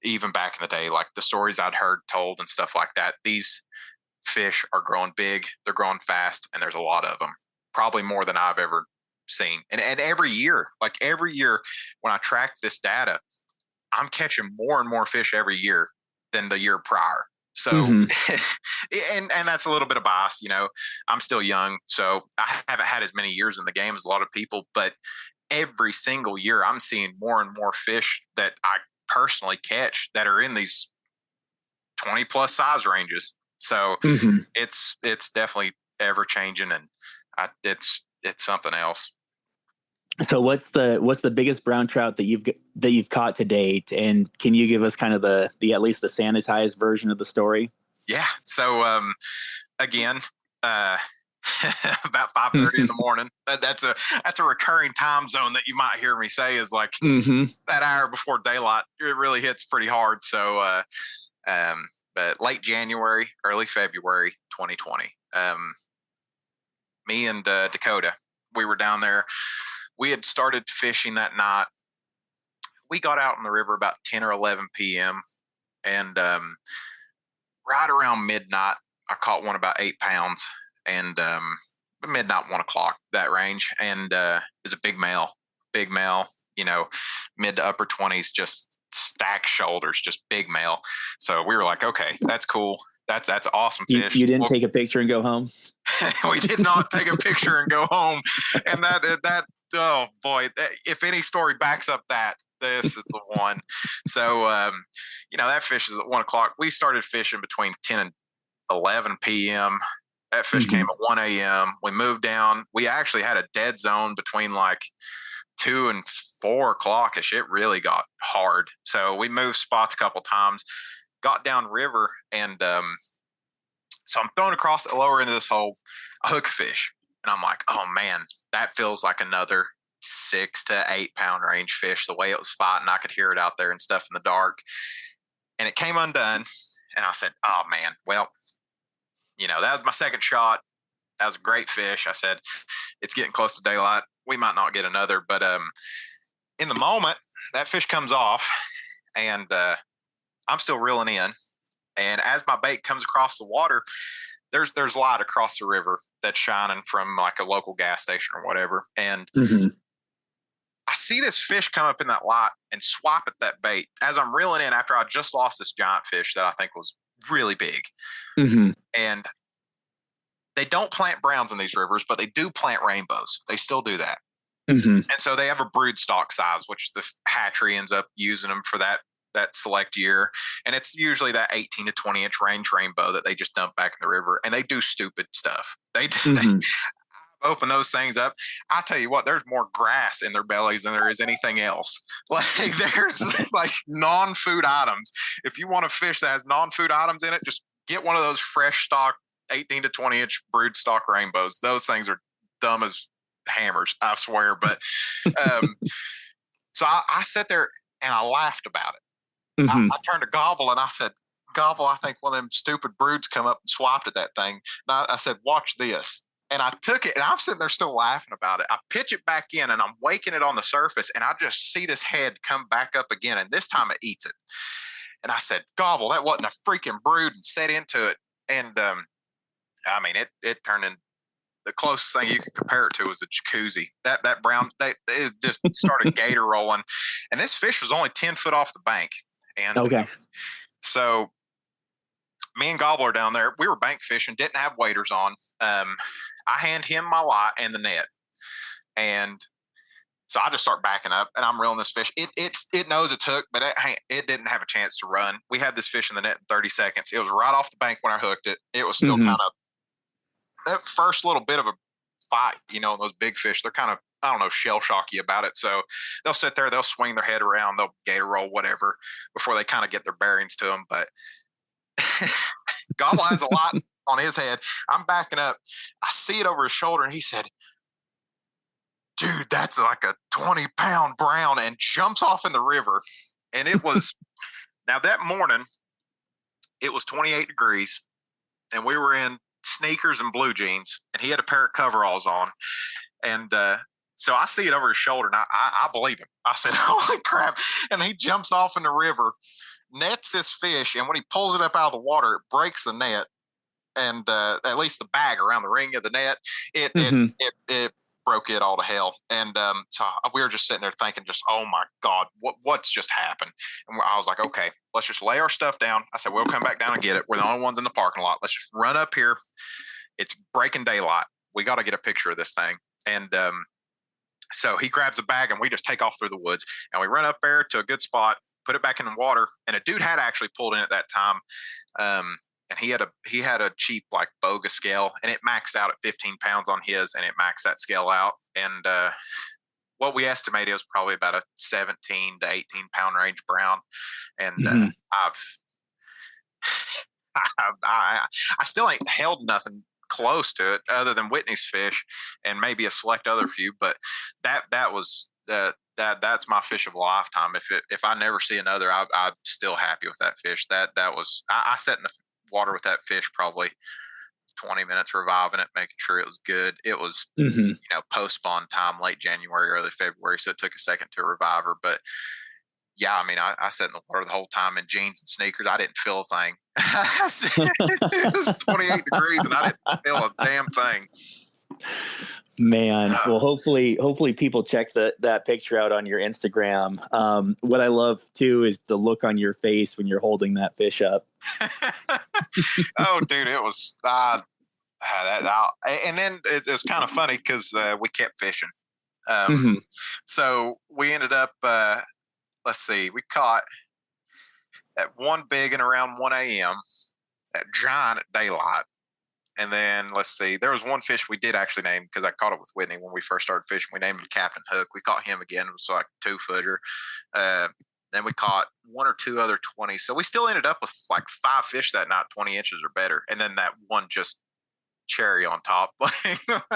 Even back in the day, like the stories I'd heard told and stuff like that, these fish are growing big. They're growing fast. And there's a lot of them, probably more than I've ever seen. And every year when I track this data, I'm catching more and more fish every year than the year prior. So, Mm-hmm. and that's a little bit of bias, you know. I'm still young, so I haven't had as many years in the game as a lot of people, but every single year I'm seeing more and more fish that I personally catch that are in these 20 plus size ranges. So Mm-hmm. it's definitely ever changing, and it's something else. So what's the biggest brown trout that you've caught to date, and can you give us kind of the at least the sanitized version of the story? Yeah. So again, about 5:30 in the morning. That's a recurring time zone that you might hear me say is like Mm-hmm. that hour before daylight. It really hits pretty hard. So but late January, early February 2020. Me and Dakota, we were down there. We had started fishing that night. We got out in the river about 10 or 11 p.m. And right around midnight, I caught one about 8 pounds. And midnight, 1 o'clock, that range. And is a big male, you know, mid to upper 20s, just stacked shoulders, just big male. So we were like, okay, that's cool. That's awesome fish. You didn't take a picture and go home? We did not take a picture and go home. And that oh boy, if any story backs up that, this is the one. So you know, that fish is at 1 o'clock. We started fishing between 10 and 11 p.m. That fish came at 1 a.m. We moved down. We actually had a dead zone between like 2 and 4 o'clock-ish. It really got hard. So we moved spots a couple times, got down river, and so I'm throwing across the lower end of this hole a hook fish. And I'm like, oh man, that feels like another 6 to 8 pound range fish. The way it was fighting, I could hear it out there and stuff in the dark. And it came undone. And I said, oh man, well, you know, that was my second shot. That was a great fish. I said, it's getting close to daylight. We might not get another. But in the moment, that fish comes off, and I'm still reeling in. And as my bait comes across the water, there's light across the river that's shining from like a local gas station or whatever. And I see this fish come up in that light and swipe at that bait as I'm reeling in after I just lost this giant fish that I think was really big. And they don't plant browns in these rivers, but they do plant rainbows. They still do that. And so they have a brood stock size, which the hatchery ends up using them for that select year. And it's usually that 18 to 20 inch range rainbow that they just dump back in the river. And they do stupid stuff. They open those things up. I tell you what, there's more grass in their bellies than there is anything else. Like there's like non-food items. If you want a fish that has non-food items in it, just get one of those fresh stock 18 to 20 inch brood stock rainbows. Those things are dumb as hammers, I swear. But so I sat there and I laughed about it. I turned to Gobble and I said, Gobble, I think one of them stupid broods come up and swiped at that thing. And I said, watch this. And I took it, and I'm sitting there still laughing about it. I pitch it back in, and I'm waking it on the surface, and I just see this head come back up again, and this time it eats it. And I said, Gobble, that wasn't a freaking brood, and set into it. And I mean, it turned in the closest thing you could compare it to was a jacuzzi. That brown, it just started gator rolling. And this fish was only 10 foot off the bank. And so me and Gobble are down there. We were bank fishing, didn't have waders on. I hand him my light and the net. And so I just start backing up, and I'm reeling this fish. It knows it's hooked, but it didn't have a chance to run. We had this fish in the net in 30 seconds. It was right off the bank when I hooked it. It was still kind of that first little bit of a fight, you know, those big fish, they're kind of, I don't know, shell shocky about it. So they'll sit there, they'll swing their head around, they'll gator roll, whatever, before they kind of get their bearings to them. But Gobble has a lot on his head. I'm backing up. I see it over his shoulder, and he said, dude, that's like a 20-pound brown, and jumps off in the river. And it was, now that morning, it was 28 degrees, and we were in sneakers and blue jeans, and he had a pair of coveralls on. And so I see it over his shoulder, and I believe him. I said, holy crap. And he jumps off in the river, nets this fish, and when he pulls it up out of the water, it breaks the net, and at least the bag around the ring of the net. It broke it all to hell. And so we were just sitting there thinking, just, oh my God, what's just happened? And I was like, okay, let's just lay our stuff down. I said, we'll come back down and get it. We're the only ones in the parking lot. Let's just run up here. It's breaking daylight. We got to get a picture of this thing. And so he grabs a bag and we just take off through the woods, and we run up there to a good spot, put it back in the water. And a dude had actually pulled in at that time. And he had a cheap like boga scale, and it maxed out at 15 pounds on his, and it maxed that scale out. And what we estimated was probably about a 17 to 18 pound range brown. And I still ain't held nothing close to it other than Whitney's fish and maybe a select other few, but that was that's my fish of a lifetime. If I never see another, I'm still happy with that fish. That was I sat in the water with that fish probably 20 minutes reviving it, making sure it was good. It was post spawn time, late January, early February, so it took a second to revive her. But yeah, I mean, I sat in the water the whole time in jeans and sneakers. I didn't feel a thing. It was 28 degrees and I didn't feel a damn thing. Man, well, hopefully people check that picture out on your Instagram. What I love too is the look on your face when you're holding that fish up. Oh, dude, it was and then it's kind of funny because we kept fishing. So we ended up. Let's see, we caught that one big and around 1 a.m. that giant at daylight. And then let's see, there was one fish we did actually name because I caught it with Whitney when we first started fishing. We named him Captain Hook. We caught him again. It was like a 2-footer. Then we caught 1 or 2 other 20s. So we still ended up with like 5 fish that night, 20 inches or better. And then that one just cherry on top.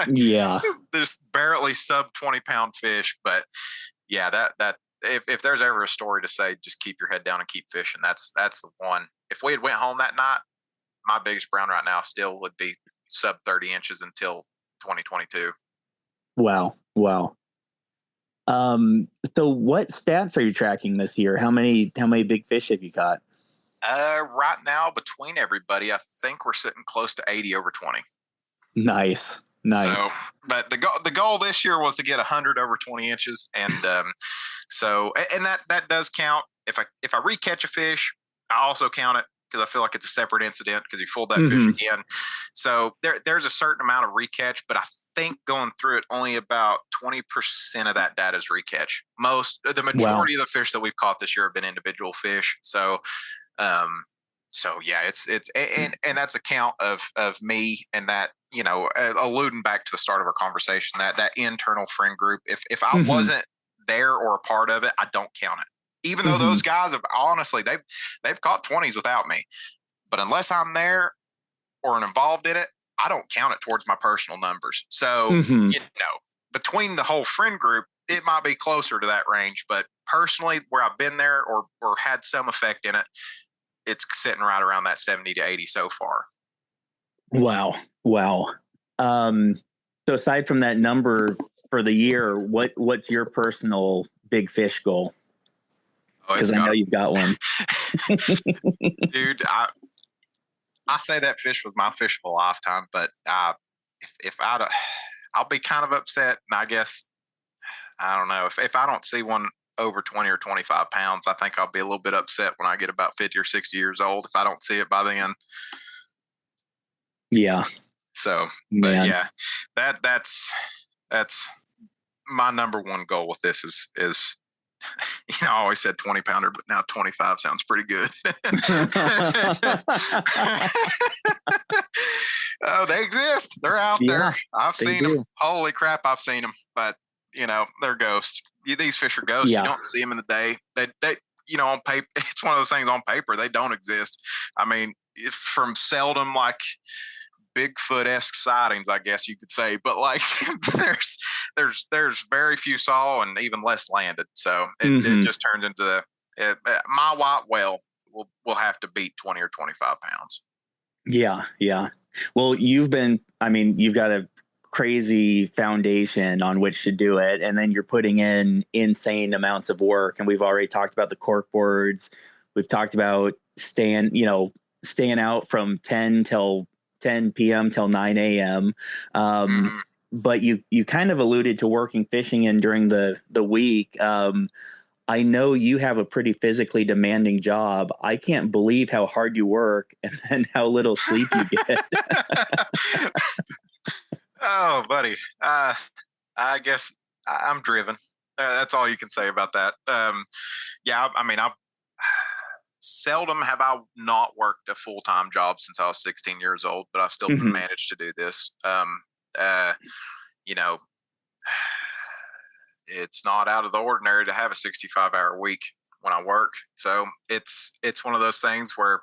Yeah. Just barely sub 20 pound fish. But yeah, that if there's ever a story to say, just keep your head down and keep fishing. That's the one. If we had went home that night, my biggest brown right now still would be sub 30 inches until 2022. Wow. So what stats are you tracking this year? How many big fish have you caught? Right now, between everybody, I think we're sitting close to 80 over 20. Nice. So, but the goal this year was to get 100 over 20 inches, and so that does count. If I recatch a fish, I also count it because I feel like it's a separate incident because you fooled that fish again. So there's a certain amount of recatch, but I think going through it, only about 20% of that data is recatch. The majority of the fish that we've caught this year have been individual fish. So yeah, it's and that's a count of me and that, alluding back to the start of our conversation, that internal friend group. If I wasn't there or a part of it, I don't count it. Even though those guys have honestly, they've caught 20s without me, but unless I'm there or involved in it, I don't count it towards my personal numbers. So, between the whole friend group, it might be closer to that range, but personally where I've been there or had some effect in it, it's sitting right around that 70 to 80 so far. Wow. So aside from that number for the year, what's your personal big fish goal? Because I know you've got one. Dude, I say that fish was my fish of a lifetime, but if I'll be kind of upset, and I guess, I don't know, if I don't see one over 20 or 25 pounds, I think I'll be a little bit upset when I get about 50 or 60 years old if I don't see it by then. Yeah. So, but yeah, that's my number one goal with this is I always said 20 pounder, but now 25 sounds pretty good. Oh, they exist. They're out there. I've seen them. Holy crap, I've seen them. But they're ghosts. These fish are ghosts. You don't see them in the day. They on paper, it's one of those things on paper. They don't exist. I mean, from seldom like Bigfoot-esque sightings, I guess you could say, but like there's very few saw and even less landed. So it just turns into my white whale will have to beat 20 or 25 pounds. Yeah. Well, you've got a crazy foundation on which to do it, and then you're putting in insane amounts of work. And we've already talked about the cork boards. We've talked about staying out from 10 p.m. till 9 a.m. but you kind of alluded to working fishing in during the week. I know you have a pretty physically demanding job. I can't believe how hard you work and then how little sleep you get. Oh, buddy. I guess I'm driven. That's all you can say about that. Yeah, I mean, I've seldom have I not worked a full-time job since I was 16 years old, but I've still managed to do this. You know, it's not out of the ordinary to have a 65-hour week when I work. So it's one of those things where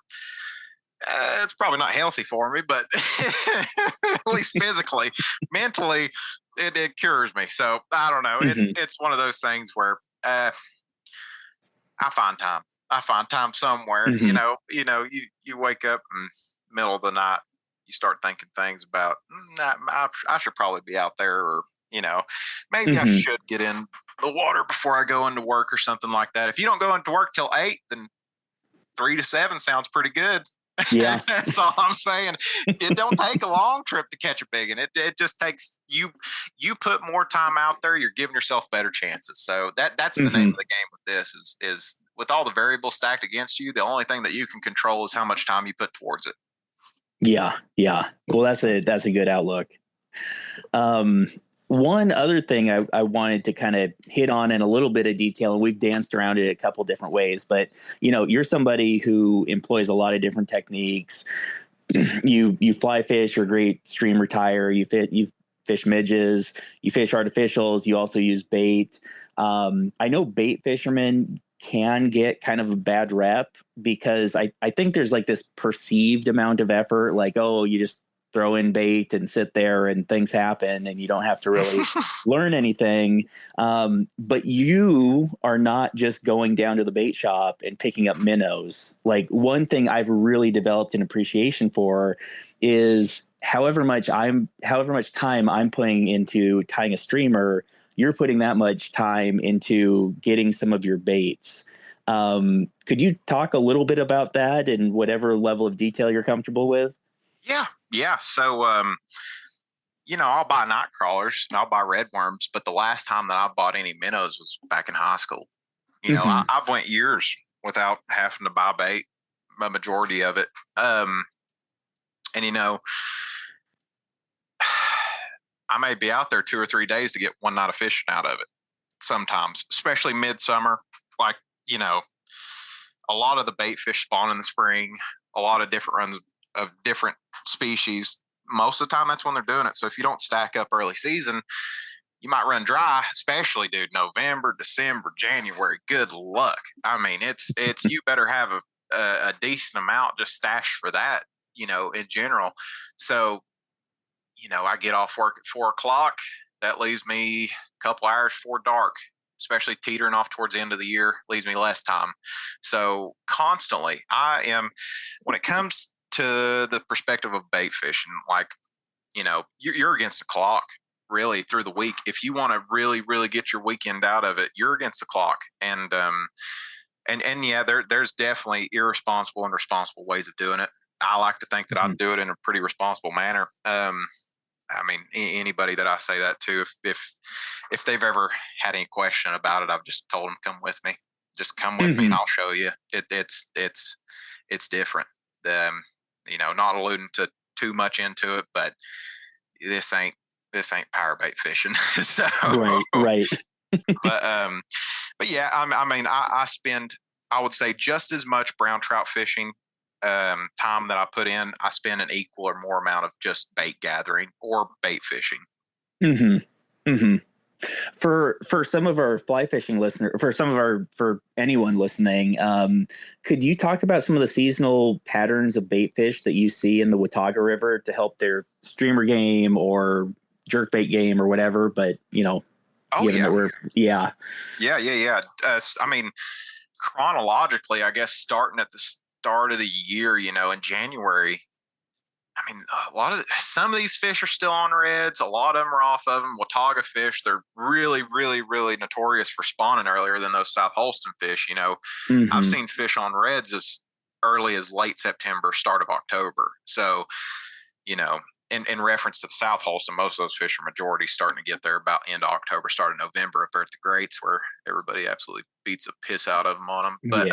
it's probably not healthy for me, but at least physically, mentally, it cures me. So I don't know. It's one of those things where I find time. I find time somewhere. You know, you wake up in the middle of the night, you start thinking things about I should probably be out there, or maybe I should get in the water before I go into work or something like that. If you don't go into work till 8, then 3 to 7 sounds pretty good. Yeah. That's all I'm saying. It don't take a long trip to catch a big one. It just takes you put more time out there, you're giving yourself better chances. So that's the name of the game with this is with all the variables stacked against you, the only thing that you can control is how much time you put towards it. Yeah. Well, that's a good outlook. One other thing I wanted to kind of hit on in a little bit of detail, and we've danced around it a couple different ways, but you're somebody who employs a lot of different techniques. You fly fish, you're a great streamer tire, you fish midges, you fish artificials, you also use bait. I know bait fishermen can get kind of a bad rep because I think there's like this perceived amount of effort, like, oh, you just throw in bait and sit there and things happen and you don't have to really learn anything. But you are not just going down to the bait shop and picking up minnows. Like, one thing I've really developed an appreciation for is however much time I'm putting into tying a streamer, you're putting that much time into getting some of your baits. Could you talk a little bit about that and whatever level of detail you're comfortable with? Yeah. So, I'll buy night crawlers and I'll buy red worms, but the last time that I bought any minnows was back in high school. I've went years without having to buy bait, a majority of it. I may be out there 2 or 3 days to get one night of fishing out of it sometimes, especially midsummer. Like, a lot of the bait fish spawn in the spring, a lot of different runs of different species. Most of the time that's when they're doing it. So if you don't stack up early season, you might run dry, especially November, December, January. Good luck. I mean, it's you better have a decent amount just stashed for that, in general. So, I get off work at 4:00. That leaves me a couple hours before dark, especially teetering off towards the end of the year, leaves me less time. So constantly when it comes to the perspective of bait fishing, like, you're against the clock really through the week. If you want to really, really get your weekend out of it, you're against the clock. And yeah, there's definitely irresponsible and responsible ways of doing it. I like to think that I do it in a pretty responsible manner. I mean, anybody that I say that to, if they've ever had any question about it, I've just told them, come with me. Just come with me and I'll show you. It's different. Not alluding to too much into it, but this ain't power bait fishing. So right. But yeah, I spend, I would say, just as much brown trout fishing time that I put in, I spend an equal or more amount of just bait gathering or bait fishing. For some of our fly fishing listeners, for anyone listening, could you talk about some of the seasonal patterns of bait fish that you see in the Watauga River to help their streamer game or jerkbait game or whatever? But yeah. Chronologically, I guess starting at the start of the year, in January, some of these fish are still on reds. A lot of them are off of them. Watauga fish, they're really, really, really notorious for spawning earlier than those South Holston fish. I've seen fish on reds as early as late September, start of October. So, in reference to the South Holston, most of those fish are majority starting to get there about end of October, start of November up there at the Greats, where everybody absolutely beats a piss out of them on them. But,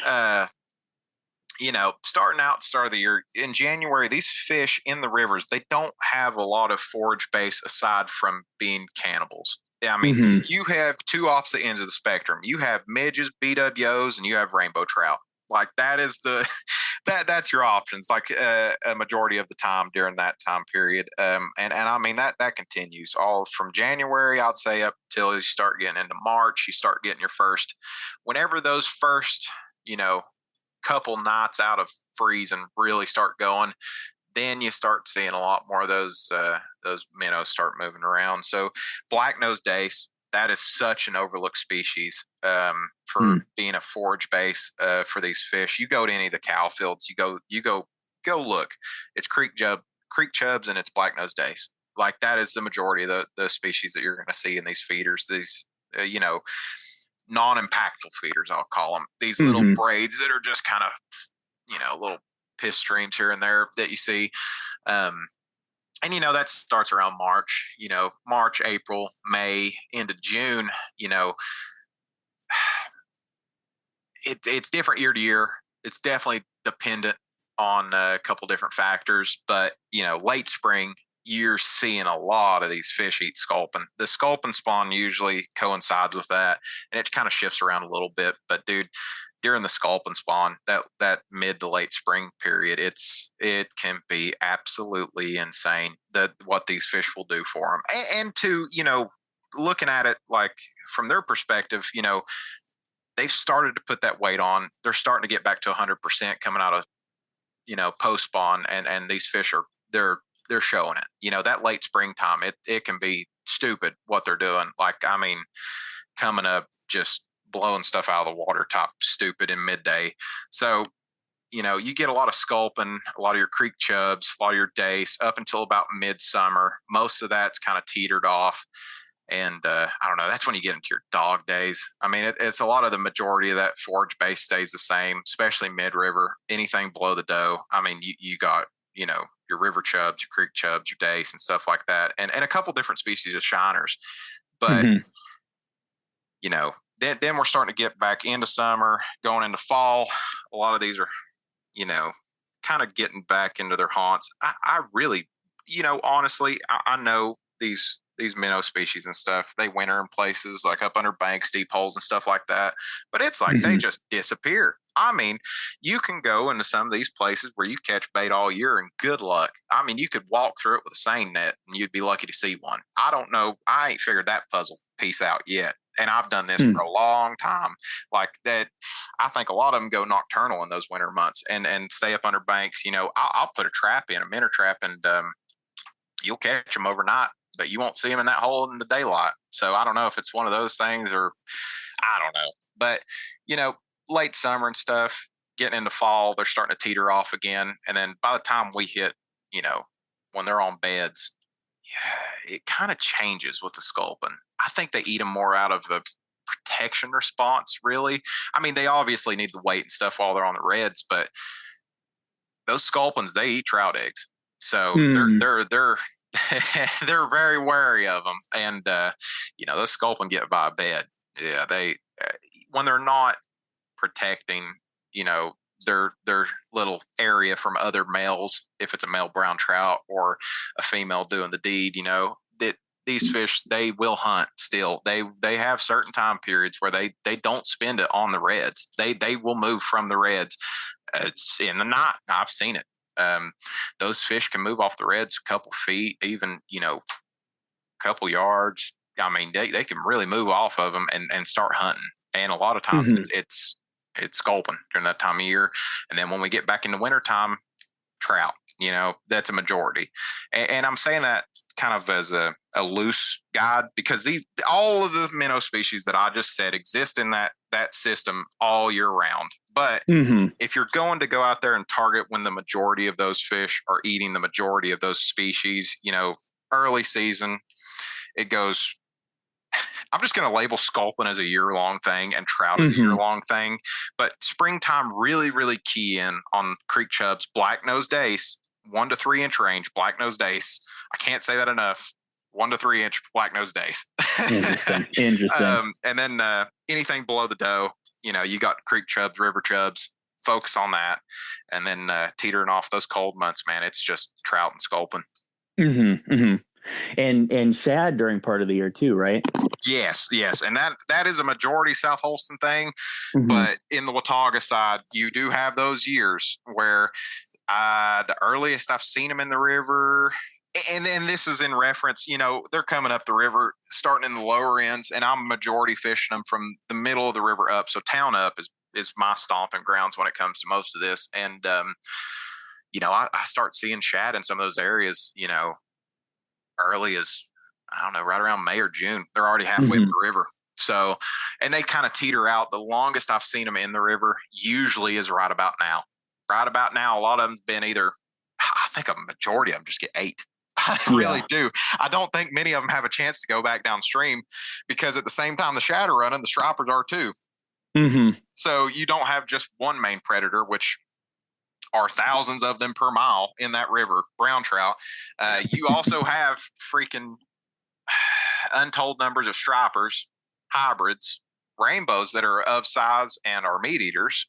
Yeah. you know, starting out start of the year in January, these fish in the rivers, they don't have a lot of forage base aside from being cannibals. I mean, you have two opposite ends of the spectrum. You have midges, BWOs, and you have rainbow trout. Like that is that's your options, like a majority of the time during that time period. And I mean, that continues all from January, I'd say, up till you start getting into March. You start getting your first, whenever those first, you know, couple nights out of freezing really start going, then you start seeing a lot more of those minnows start moving around. So black-nosed dace, that is such an overlooked species for being a forage base for these fish. You go to any of the cow fields, you go look. It's creek chubs and it's black-nosed dace. Like that is the majority of the species that you're going to see in these feeders. These you know, non-impactful feeders, I'll call them. These little braids that are just kind of, you know, little piss streams here and there that you see. And, you know, that starts around March, you know, March, April, May, into June, you know, it's different year to year. It's definitely dependent on a couple different factors, but, you know, late spring, you're seeing a lot of these fish eat sculpin. The sculpin spawn usually coincides with that, and it kind of shifts around a little bit. But dude, during the sculpin spawn, that mid to late spring period, it can be absolutely insane what these fish will do for them. And to, you know, looking at it like from their perspective, you know, they've started to put that weight on. They're starting to get back to 100% coming out of, you know, post spawn, and these fish are they're showing it. You know, that late springtime, it can be stupid what they're doing. Like, I mean, coming up, just blowing stuff out of the water, top stupid in midday. So, you know, you get a lot of sculpin, a lot of your creek chubs, a lot of your dace up until about midsummer. Most of that's kind of teetered off. And I don't know, that's when you get into your dog days. I mean, it's a lot of the majority of that forage base stays the same, especially mid-river. Anything below the doe, I mean, you got, you know, your river chubs, your creek chubs, your dace and stuff like that. And a couple different species of shiners. But, you know, then we're starting to get back into summer, going into fall. A lot of these are, you know, kind of getting back into their haunts. I really, you know, honestly, I know these minnow species and stuff, they winter in places like up under banks, deep holes and stuff like that. But it's like they just disappear. I mean, you can go into some of these places where you catch bait all year and good luck. I mean, you could walk through it with a seine net and you'd be lucky to see one. I don't know. I ain't figured that puzzle piece out yet. And I've done this for a long time. Like that, I think a lot of them go nocturnal in those winter months and stay up under banks. You know, I'll put a trap in, a minnow trap, and you'll catch them overnight, but you won't see them in that hole in the daylight. So I don't know if it's one of those things or I don't know. But, you know, late summer and stuff, getting into fall, they're starting to teeter off again. And then by the time we hit, you know, when they're on beds, yeah, it kind of changes with the sculpin. I think they eat them more out of a protection response, really. I mean, they obviously need the weight and stuff while they're on the reds, but those sculpins, they eat trout eggs. So they're they're very wary of them. And, you know, those sculpin get by a bed. Yeah, they, when they're not protecting, you know, their little area from other males, if it's a male brown trout or a female doing the deed, you know, that these fish, they will hunt still. They have certain time periods where they don't spend it on the reds. They will move from the reds. It's in the night. I've seen it. Those fish can move off the reds a couple feet, even, you know, a couple yards. I mean, they can really move off of them and start hunting. And a lot of times it's sculpin during that time of year. And then when we get back into wintertime, trout, you know, that's a majority. And I'm saying that kind of as a loose guide because all of the minnow species that I just said exist in that system all year round. But if you're going to go out there and target when the majority of those fish are eating the majority of those species, you know, early season, it goes, I'm just going to label sculpin as a year-long thing and trout as a year-long thing. But springtime, really, really key in on creek chubs, black-nosed dace, 1 to 3 inch range, black-nosed dace. I can't say that enough. 1 to 3 inch black-nosed dace. Interesting. And then anything below the doe, you got creek chubs, river chubs, focus on that. And then teetering off those cold months, man, it's just trout and sculpin. And shad during part of the year too, right? Yes. And that is a majority South Holston thing. But in the Watauga side, you do have those years where the earliest I've seen them in the river, and then this is in reference, they're coming up the river, starting in the lower ends, and I'm majority fishing them from the middle of the river up. So town up is my stomping grounds when it comes to most of this. And, I start seeing shad in some of those areas, early as, I don't know, right around May or June. They're already halfway up the river. So, and they kind of teeter out. The longest I've seen them in the river usually is right about now. Right about now, a lot of them have been either, I think a majority of them just get 8. I really do. I don't think many of them have a chance to go back downstream, because at the same time the shad are running, the stripers are too. So you don't have just one main predator, which are thousands of them per mile in that river, brown trout. You also have freaking untold numbers of stripers, hybrids, rainbows that are of size and are meat eaters,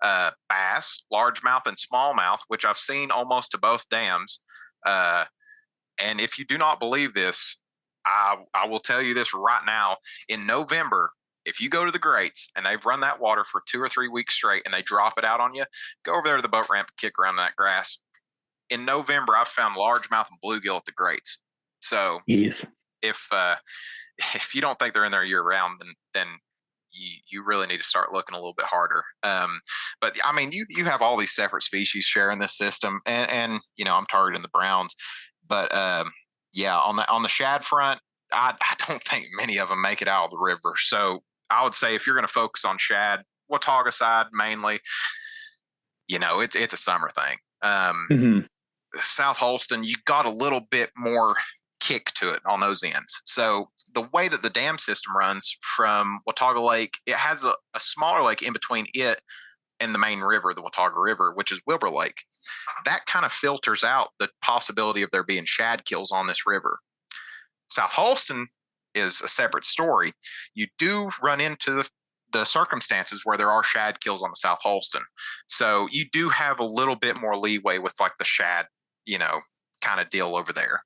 bass, largemouth and smallmouth, which I've seen almost to both dams. And if you do not believe this, I will tell you this right now. In November, if you go to the Greats and they've run that water for 2 or 3 weeks straight and they drop it out on you, go over there to the boat ramp and kick around that grass. In November, I've found largemouth and bluegill at the Greats. So if you don't think they're in there year round, then you really need to start looking a little bit harder. But I mean, you have all these separate species sharing this system, and I'm targeting the browns. But on the shad front, I don't think many of them make it out of the river. So I would say if you're going to focus on shad, Watauga side mainly, it's a summer thing. South Holston, you got a little bit more kick to it on those ends. So the way that the dam system runs from Watauga Lake, it has a smaller lake in between it and the main river, the Watauga River, which is Wilbur Lake. That kind of filters out the possibility of there being shad kills on this river. South Holston is a separate story. You do run into the circumstances where there are shad kills on the South Holston. So you do have a little bit more leeway with like the shad, kind of deal over there.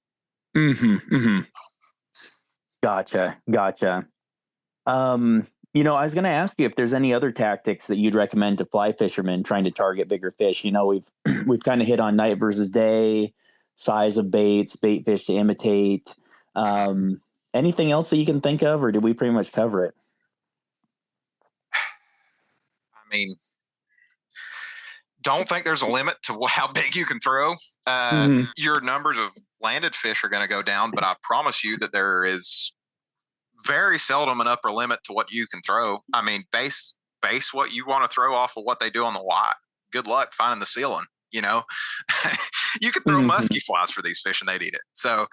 Gotcha. I was going to ask you if there's any other tactics that you'd recommend to fly fishermen trying to target bigger fish. We've kind of hit on night versus day, size of baits, bait fish to imitate. Anything else that you can think of, or did we pretty much cover it? I mean, don't think there's a limit to how big you can throw. Your numbers of landed fish are going to go down, but I promise you that there is very seldom an upper limit to what you can throw. I mean, base what you want to throw off of what they do on the white. Good luck finding the ceiling. You could throw musky flies for these fish and they'd eat it. So,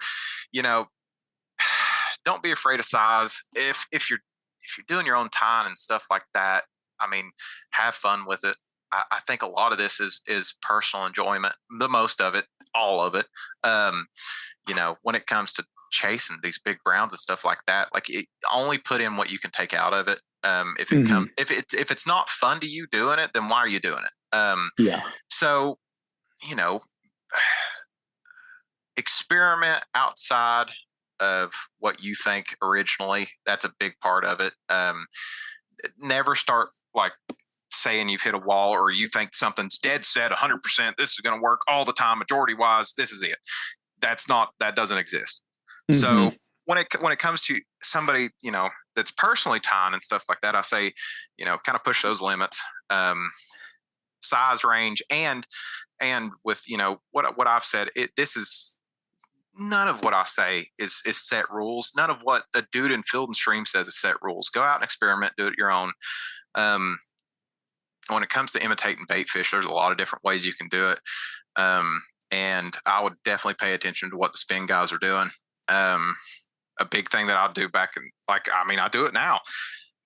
don't be afraid of size. If you're doing your own tying and stuff like that, I mean, have fun with it. I think a lot of this is personal enjoyment. The most of it, all of it. When it comes to chasing these big browns and stuff like that, like only put in what you can take out of it. If it's not fun to you doing it, then why are you doing it? So, experiment outside of what you think originally. That's a big part of it. Never start like saying you've hit a wall or you think something's dead set 100%. This is going to work all the time. Majority wise, this is it. That doesn't exist. So when it comes to somebody, that's personally tying and stuff like that, I say, kind of push those limits, size range and with, what I've said, this is none of what I say is set rules. None of what a dude in Field and Stream says is set rules. Go out and experiment, do it your own. When it comes to imitating bait fish, there's a lot of different ways you can do it. And I would definitely pay attention to what the spin guys are doing. a big thing that I'll do back in, I do it now.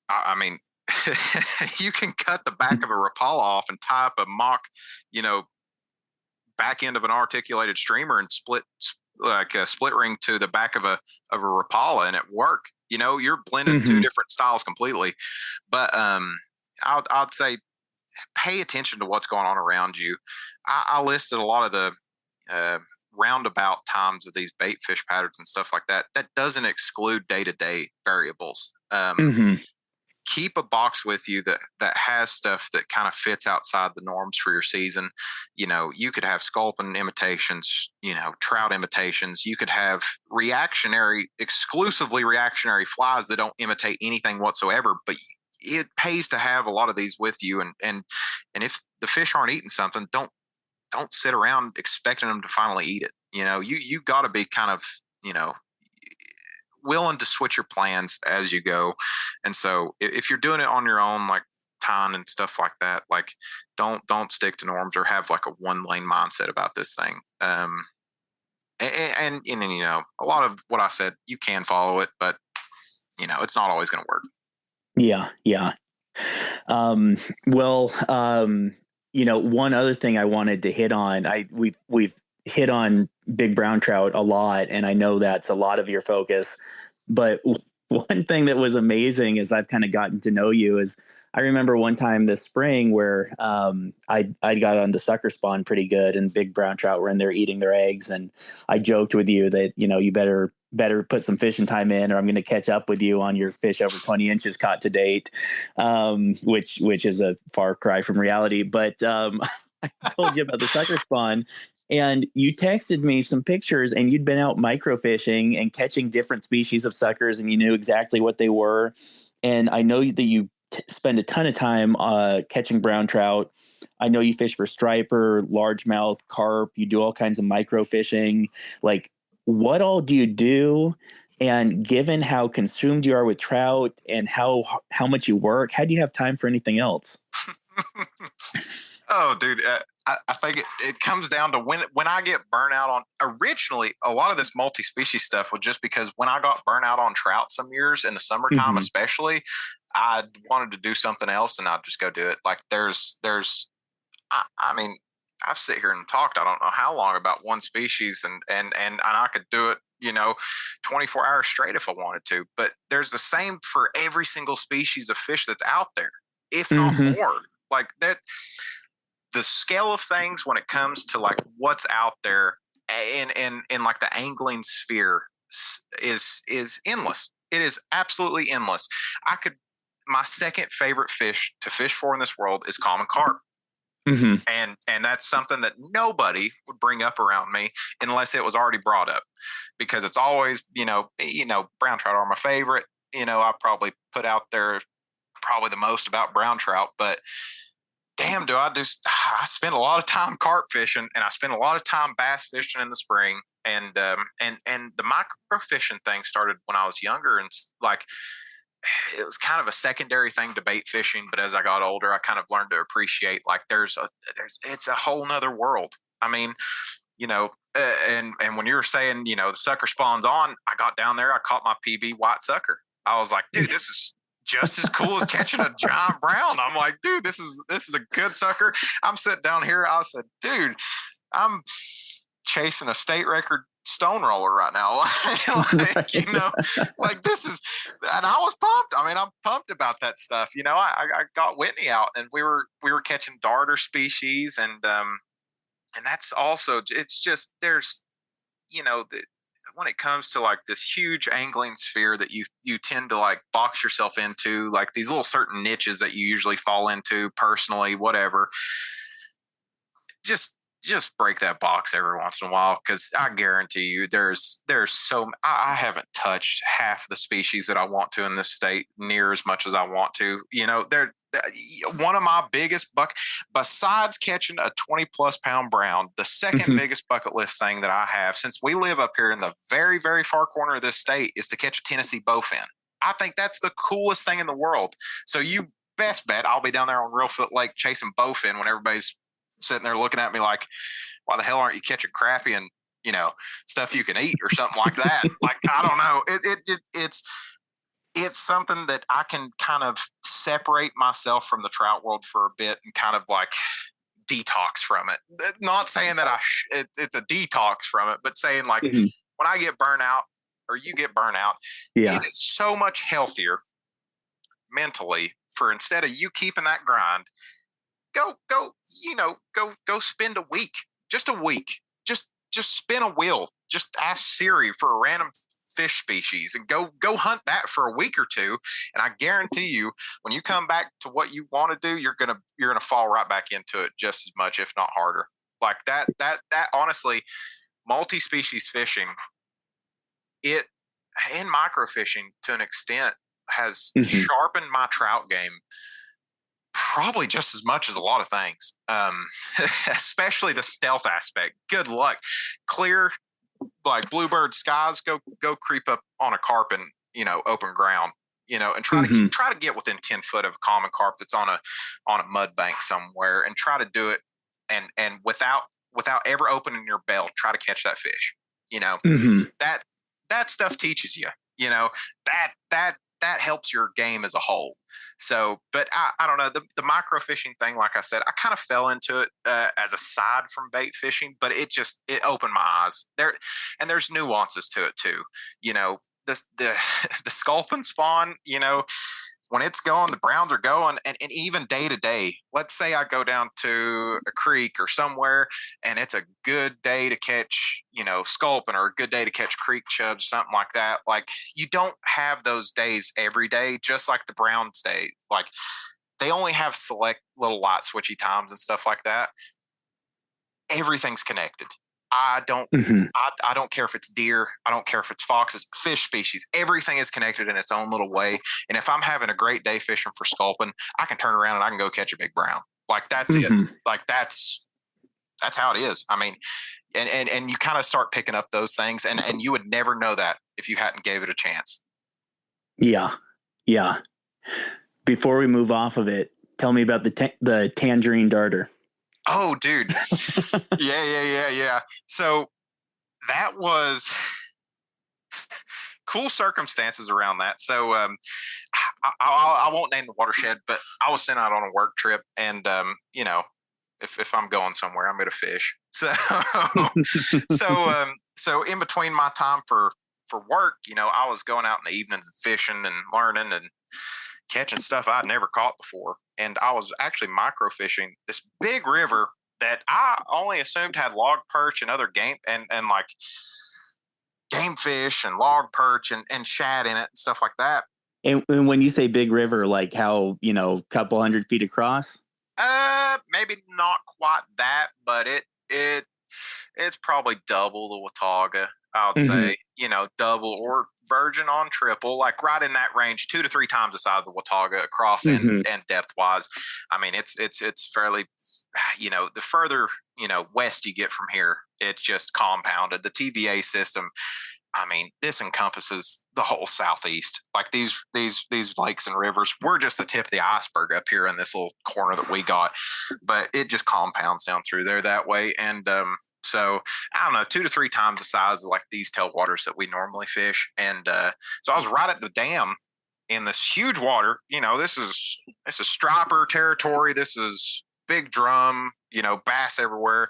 I mean, you can cut the back of a Rapala off and tie up a mock, back end of an articulated streamer and split like a split ring to the back of a Rapala, and it work. You're blending two different styles completely. But I'd say pay attention to what's going on around you. I listed a lot of the roundabout times of these bait fish patterns and stuff like that. That doesn't exclude day-to-day variables. Keep a box with you that has stuff that kind of fits outside the norms for your season. You could have sculpin imitations, trout imitations. You could have exclusively reactionary flies that don't imitate anything whatsoever, but it pays to have a lot of these with you. And if the fish aren't eating something, don't sit around expecting them to finally eat it. You got to be kind of, willing to switch your plans as you go. And so if you're doing it on your own, like tying and stuff like that, like don't stick to norms or have like a one lane mindset about this thing. And a lot of what I said, you can follow it, but it's not always going to work. Yeah. One other thing I wanted to hit on, we've hit on big brown trout a lot, and I know that's a lot of your focus, but one thing that was amazing as I've kind of gotten to know you is I remember one time this spring where I got on the sucker spawn pretty good, and big brown trout were in there eating their eggs, and I joked with you that you better put some fishing time in, or I'm going to catch up with you on your fish over 20 inches caught to date, which is a far cry from reality. But I told you about the sucker spawn, and you texted me some pictures, and you'd been out microfishing and catching different species of suckers, and you knew exactly what they were. And I know that you spend a ton of time catching brown trout. I know you fish for striper, largemouth, carp. You do all kinds of microfishing. Like, what all do you do? And given how consumed you are with trout and how much you work, how do you have time for anything else? Oh, dude, I think it comes down to when I get burnt out on. Originally, a lot of this multi-species stuff was just because when I got burnt out on trout some years in the summertime, especially, I wanted to do something else, and I'd just go do it. Like I mean, I've sit here and talked, I don't know how long, about one species, and I could do it, 24 hours straight if I wanted to. But there's the same for every single species of fish that's out there, if not more. Like that, the scale of things when it comes to like what's out there in like the angling sphere is endless. It is absolutely endless. My second favorite fish to fish for in this world is common carp. And that's something that nobody would bring up around me unless it was already brought up, because it's always, brown trout are my favorite. I probably put out there probably the most about brown trout, but damn, I spend a lot of time carp fishing, and I spend a lot of time bass fishing in the spring. And the micro fishing thing started when I was younger, and like, it was kind of a secondary thing to bait fishing. But as I got older, I kind of learned to appreciate, like, it's a whole nother world. I mean, and when you were saying, the sucker spawns on, I got down there, I caught my PB white sucker. I was like, dude, this is just as cool as catching a giant brown. I'm like, dude, this is a good sucker. I'm sitting down here. I said, dude, I'm chasing a state record stone roller right now. Like this is, and I was pumped. I mean, I'm pumped about that stuff. I got Whitney out, and we were catching darter species, and that's also, it's just, there's, when it comes to like this huge angling sphere that you tend to like box yourself into, like these little certain niches that you usually fall into personally, whatever, just break that box every once in a while, because I guarantee you there's so, I haven't touched half the species that I want to in this state near as much as I want to. They're one of my biggest besides catching a 20 plus pound brown, the second biggest bucket list thing that I have, since we live up here in the very, very far corner of this state, is to catch a Tennessee bowfin. I think that's the coolest thing in the world. So you best bet I'll be down there on Reelfoot Lake chasing bowfin when everybody's sitting there looking at me like, why the hell aren't you catching crappie and stuff you can eat or something like that. Like, I don't know. It's something that I can kind of separate myself from the trout world for a bit and kind of like detox from it. Not saying that it's a detox from it, but saying like when I get burnt out or you get burnt out, it is so much healthier mentally for, instead of you keeping that grind, go spend a week, just a week, just spin a wheel, just ask Siri for a random fish species and go hunt that for a week or two. And I guarantee you, when you come back to what you want to do, you're going to fall right back into it just as much, if not harder. Like that honestly, multi-species fishing, it, and microfishing to an extent, has sharpened my trout game probably just as much as a lot of things. Especially the stealth aspect. Good luck. Clear, like bluebird skies, go creep up on a carp in, open ground, and try to get within 10 foot of a common carp that's on a mud bank somewhere, and try to do it and without ever opening your bell, try to catch that fish. That stuff teaches you, that helps your game as a whole. So, but I don't know, the microfishing thing, like I said, I kind of fell into it as a side from bait fishing, but it opened my eyes there. And there's nuances to it too. The sculpin spawn, when it's going, the browns are going, and even day to day, let's say I go down to a creek or somewhere and it's a good day to catch, sculpin, or a good day to catch creek chubs, something like that. Like, you don't have those days every day, just like the browns day. Like, they only have select little light switchy times and stuff like that. Everything's connected. I don't care if it's deer. I don't care if it's foxes, fish species. Everything is connected in its own little way. And if I'm having a great day fishing for sculpin, I can turn around and I can go catch a big brown. Like, that's it. Like, that's how it is. I mean, and you kind of start picking up those things, and you would never know that if you hadn't gave it a chance. Yeah. Yeah. Before we move off of it, tell me about the tangerine darter. Oh, dude. Yeah. So that was cool circumstances around that. So I won't name the watershed, but I was sent out on a work trip, and if I'm going somewhere, I'm going to fish. So in between my time for work, I was going out in the evenings and fishing and learning and catching stuff I'd never caught before. And I was actually microfishing this big river that I only assumed had log perch and other game and like game fish and log perch and shad in it and stuff like that. And when you say big river, like how, couple 100 feet across? Maybe not quite that, but it's probably double the Watauga. I would say, double or virgin on triple, like right in that range, 2 to 3 times the size of the Watauga across and depth wise. I mean, it's fairly, the further, west you get from here, it's just compounded. The TVA system, I mean, this encompasses the whole Southeast. Like these lakes and rivers, we're just the tip of the iceberg up here in this little corner that we got, but it just compounds down through there that way. And, so I don't know, 2 to 3 times the size of like these tailwaters that we normally fish. And so I was right at the dam in this huge water. This is striper territory. This is big drum, bass everywhere.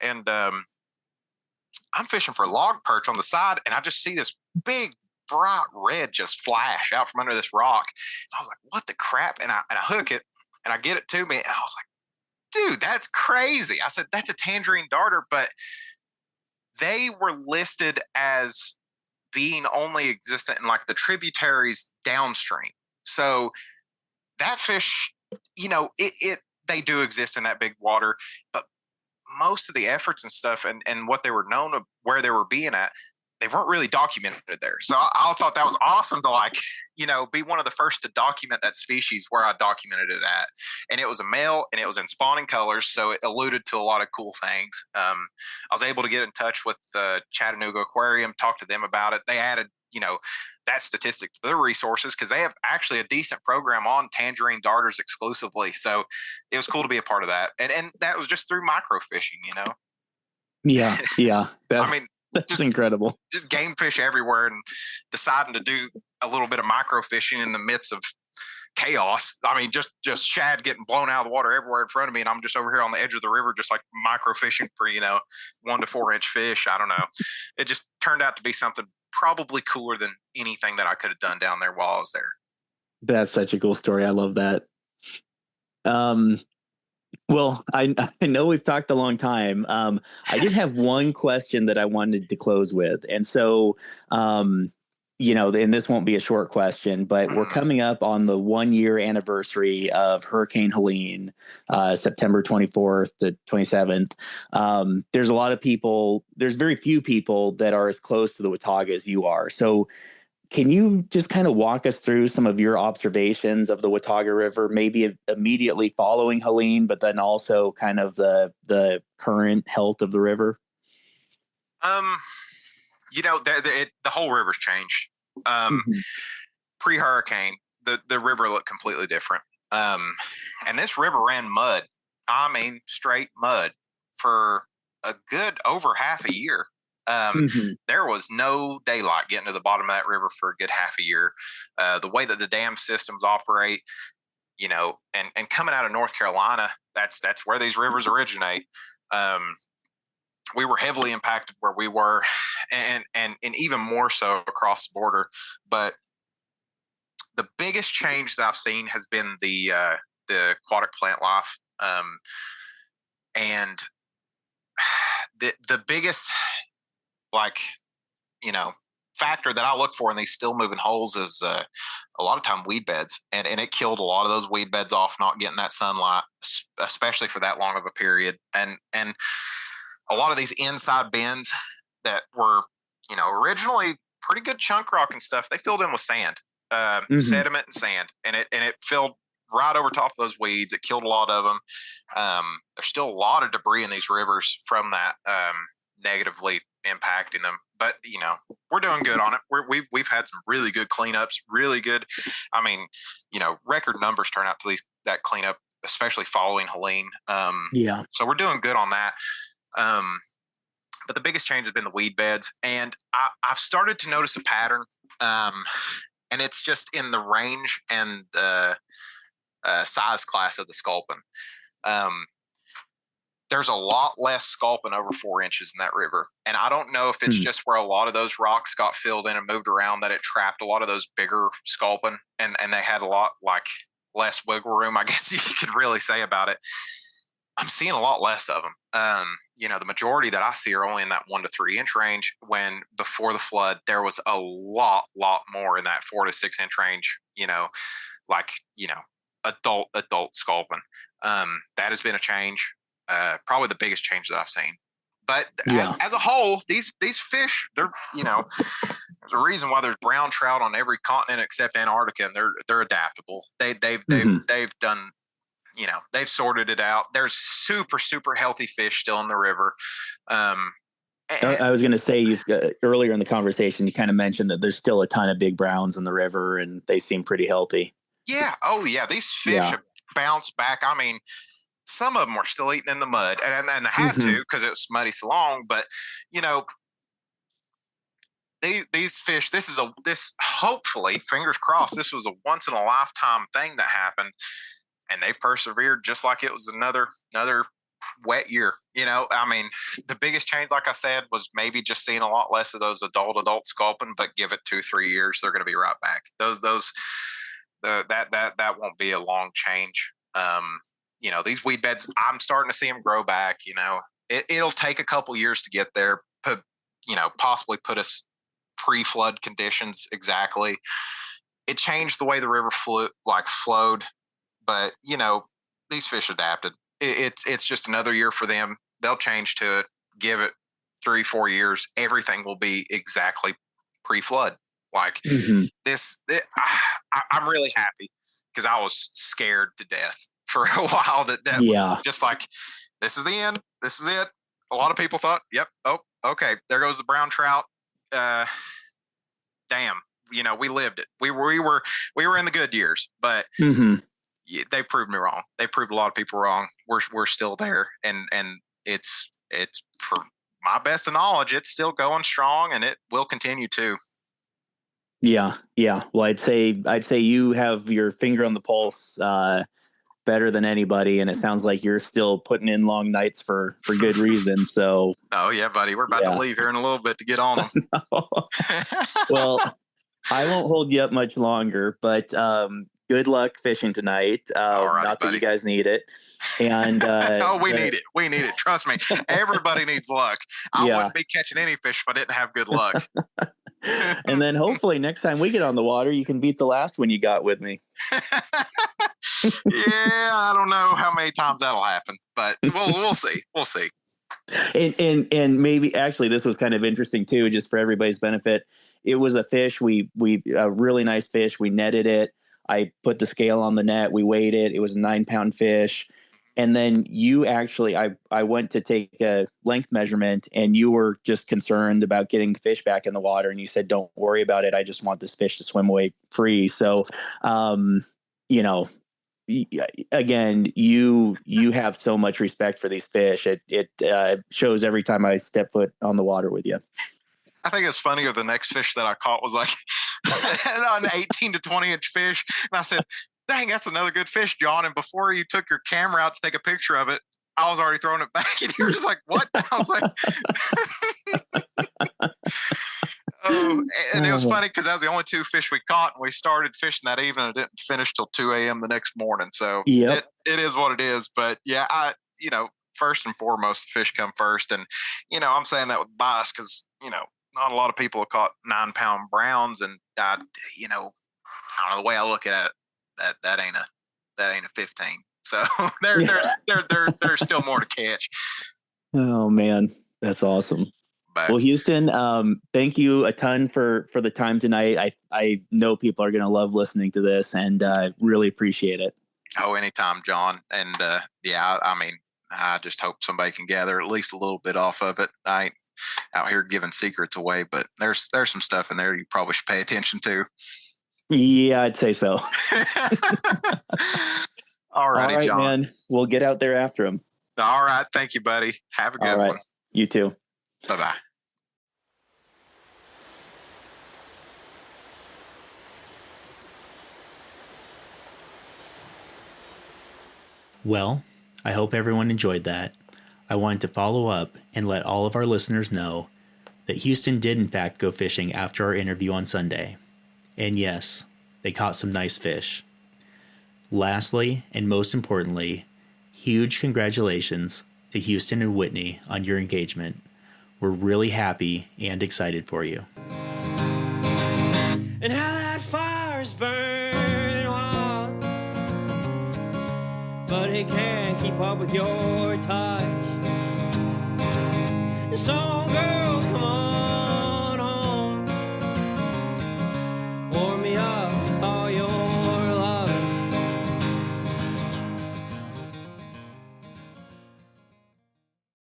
And I'm fishing for log perch on the side, and I just see this big bright red just flash out from under this rock. And I was like, what the crap? And I hook it and I get it to me, and I was like, dude, that's crazy. I said, that's a tangerine darter, but they were listed as being only existent in like the tributaries downstream. So that fish, they do exist in that big water, but most of the efforts and stuff and what they were known of, where they were being at, they weren't really documented there. So I thought that was awesome to be one of the first to document that species where I documented it at. And it was a male and it was in spawning colors. So it alluded to a lot of cool things. I was able to get in touch with the Chattanooga Aquarium, talk to them about it. They added, that statistic to their resources because they have actually a decent program on tangerine darters exclusively. So it was cool to be a part of that. And that was just through microfishing, Yeah. Yeah. I mean, That's incredible. Just game fish everywhere and deciding to do a little bit of micro fishing in the midst of chaos. I mean, just shad getting blown out of the water everywhere in front of me, and I'm just over here on the edge of the river, just like micro fishing for 1 to 4 inch fish. I don't know. It just turned out to be something probably cooler than anything that I could have done down there while I was there. That's such a cool story. I love that. Well, I know we've talked a long time. I did have one question that I wanted to close with. And so, and this won't be a short question, but we're coming up on the 1-year anniversary of Hurricane Helene, September 24th to 27th. There's a lot of people, there's very few people that are as close to the Watauga as you are. So can you just kind of walk us through some of your observations of the Watauga River, maybe immediately following Helene, but then also kind of the current health of the river? The whole river's changed. Pre-hurricane, the river looked completely different. And this river ran mud. I mean, straight mud for a good over half a year. There was no daylight getting to the bottom of that river for a good half a year. The way that the dam systems operate, and coming out of North Carolina, that's where these rivers originate. We were heavily impacted where we were, and even more so across the border. But the biggest change that I've seen has been the aquatic plant life, and the biggest factor that I look for in these still moving holes is a lot of time weed beds, and it killed a lot of those weed beds off, not getting that sunlight, especially for that long of a period. And a lot of these inside bends that were, originally pretty good chunk rock and stuff, they filled in with sand, sediment and sand, and it filled right over top of those weeds. It killed a lot of them. There's still a lot of debris in these rivers from that, negatively impacting them, but we're doing good on it. We've had some really good cleanups, really good. I mean, record numbers turn out to that cleanup, especially following Helene. So we're doing good on that. But the biggest change has been the weed beds, and I've started to notice a pattern, and it's just in the range and the size class of the sculpin. There's a lot less sculpin over 4 inches in that river. And I don't know if it's just where a lot of those rocks got filled in and moved around that it trapped a lot of those bigger sculpin, and they had a lot less wiggle room, I guess you could really say about it. I'm seeing a lot less of them. The majority that I see are only in that 1 to 3 inch range, when before the flood, there was a lot more in that 4 to 6 inch range, adult sculpin. That has been a change. Probably the biggest change that I've seen. But as a whole, these fish, they're, there's a reason why there's brown trout on every continent except Antarctica, and they're adaptable. They've done, they've sorted it out. There's super, super healthy fish still in the river. I was going to say, earlier in the conversation, you kind of mentioned that there's still a ton of big browns in the river, and they seem pretty healthy. Yeah. Oh yeah. These fish have bounced back. I mean, some of them were still eating in the mud, and they had to, because it was muddy so long. But these fish, this hopefully, fingers crossed, this was a once in a lifetime thing that happened, and they've persevered just like it was another wet year. I mean, the biggest change, like I said, was maybe just seeing a lot less of those adult sculpin, but give it 2-3 years, they're going to be right back. That won't be a long change. These weed beds, I'm starting to see them grow back. It'll take a couple years to get there, possibly put us pre-flood conditions. Exactly. It changed the way the river flowed, but these fish adapted. It's just another year for them. They'll change to it. Give it 3-4 years. Everything will be exactly pre-flood. I'm really happy, because I was scared to death for a while that was just like, this is the end. This is it. A lot of people thought, yep. Oh, okay. There goes the brown trout. Damn. We lived it. We were in the good years, but they proved me wrong. They proved a lot of people wrong. We're still there. And it's for my best of knowledge, it's still going strong, and it will continue to. Yeah. Well, I'd say you have your finger on the pulse better than anybody, and it sounds like you're still putting in long nights for good reason. So. Oh yeah, buddy, we're about to leave here in a little bit to get on them. Well, I won't hold you up much longer, but good luck fishing tonight. All right, not buddy. that you guys need it. And we need it. We need it. Trust me. Everybody needs luck. I wouldn't be catching any fish if I didn't have good luck. And then hopefully next time we get on the water, you can beat the last one you got with me. Yeah, I don't know how many times that'll happen, but we'll see. We'll see. And maybe actually this was kind of interesting too, just for everybody's benefit. It was a fish. We a really nice fish. We netted it. I put the scale on the net. We weighed it. It was a 9-pound fish. And then you actually, I went to take a length measurement, and you were just concerned about getting the fish back in the water. And you said, "Don't worry about it. I just want this fish to swim away free." So, again, you have so much respect for these fish. It shows every time I step foot on the water with you. I think it's funnier. The next fish that I caught was like an 18 to 20 inch fish. And I said, "Dang, that's another good fish, John." And before you took your camera out to take a picture of it, I was already throwing it back. And you were just like, "What?" I was like, oh, and it was funny because that was the only 2 fish we caught. And we started fishing that evening and didn't finish till 2 a.m. the next morning. So it is what it is. But yeah, first and foremost, the fish come first. And, I'm saying that with bias because, not a lot of people have caught 9-pound browns. And, I don't know, the way I look at it, that ain't a 15. So there's still more to catch. Oh man, that's awesome. But, well, Houston, thank you a ton for the time tonight. I know people are going to love listening to this, and really appreciate it. Oh, anytime, John. And I just hope somebody can gather at least a little bit off of it. I ain't out here giving secrets away, but there's some stuff in there you probably should pay attention to. Yeah, I'd say so. All right, John. Man. We'll get out there after him. All right. Thank you, buddy. Have a good one. You too. Bye-bye. Well, I hope everyone enjoyed that. I wanted to follow up and let all of our listeners know that Houston did in fact go fishing after our interview on Sunday. And yes, they caught some nice fish. Lastly, and most importantly, huge congratulations to Houston and Whitney on your engagement. We're really happy and excited for you. And how that fire's burning hot, but it can't keep up with your touch. So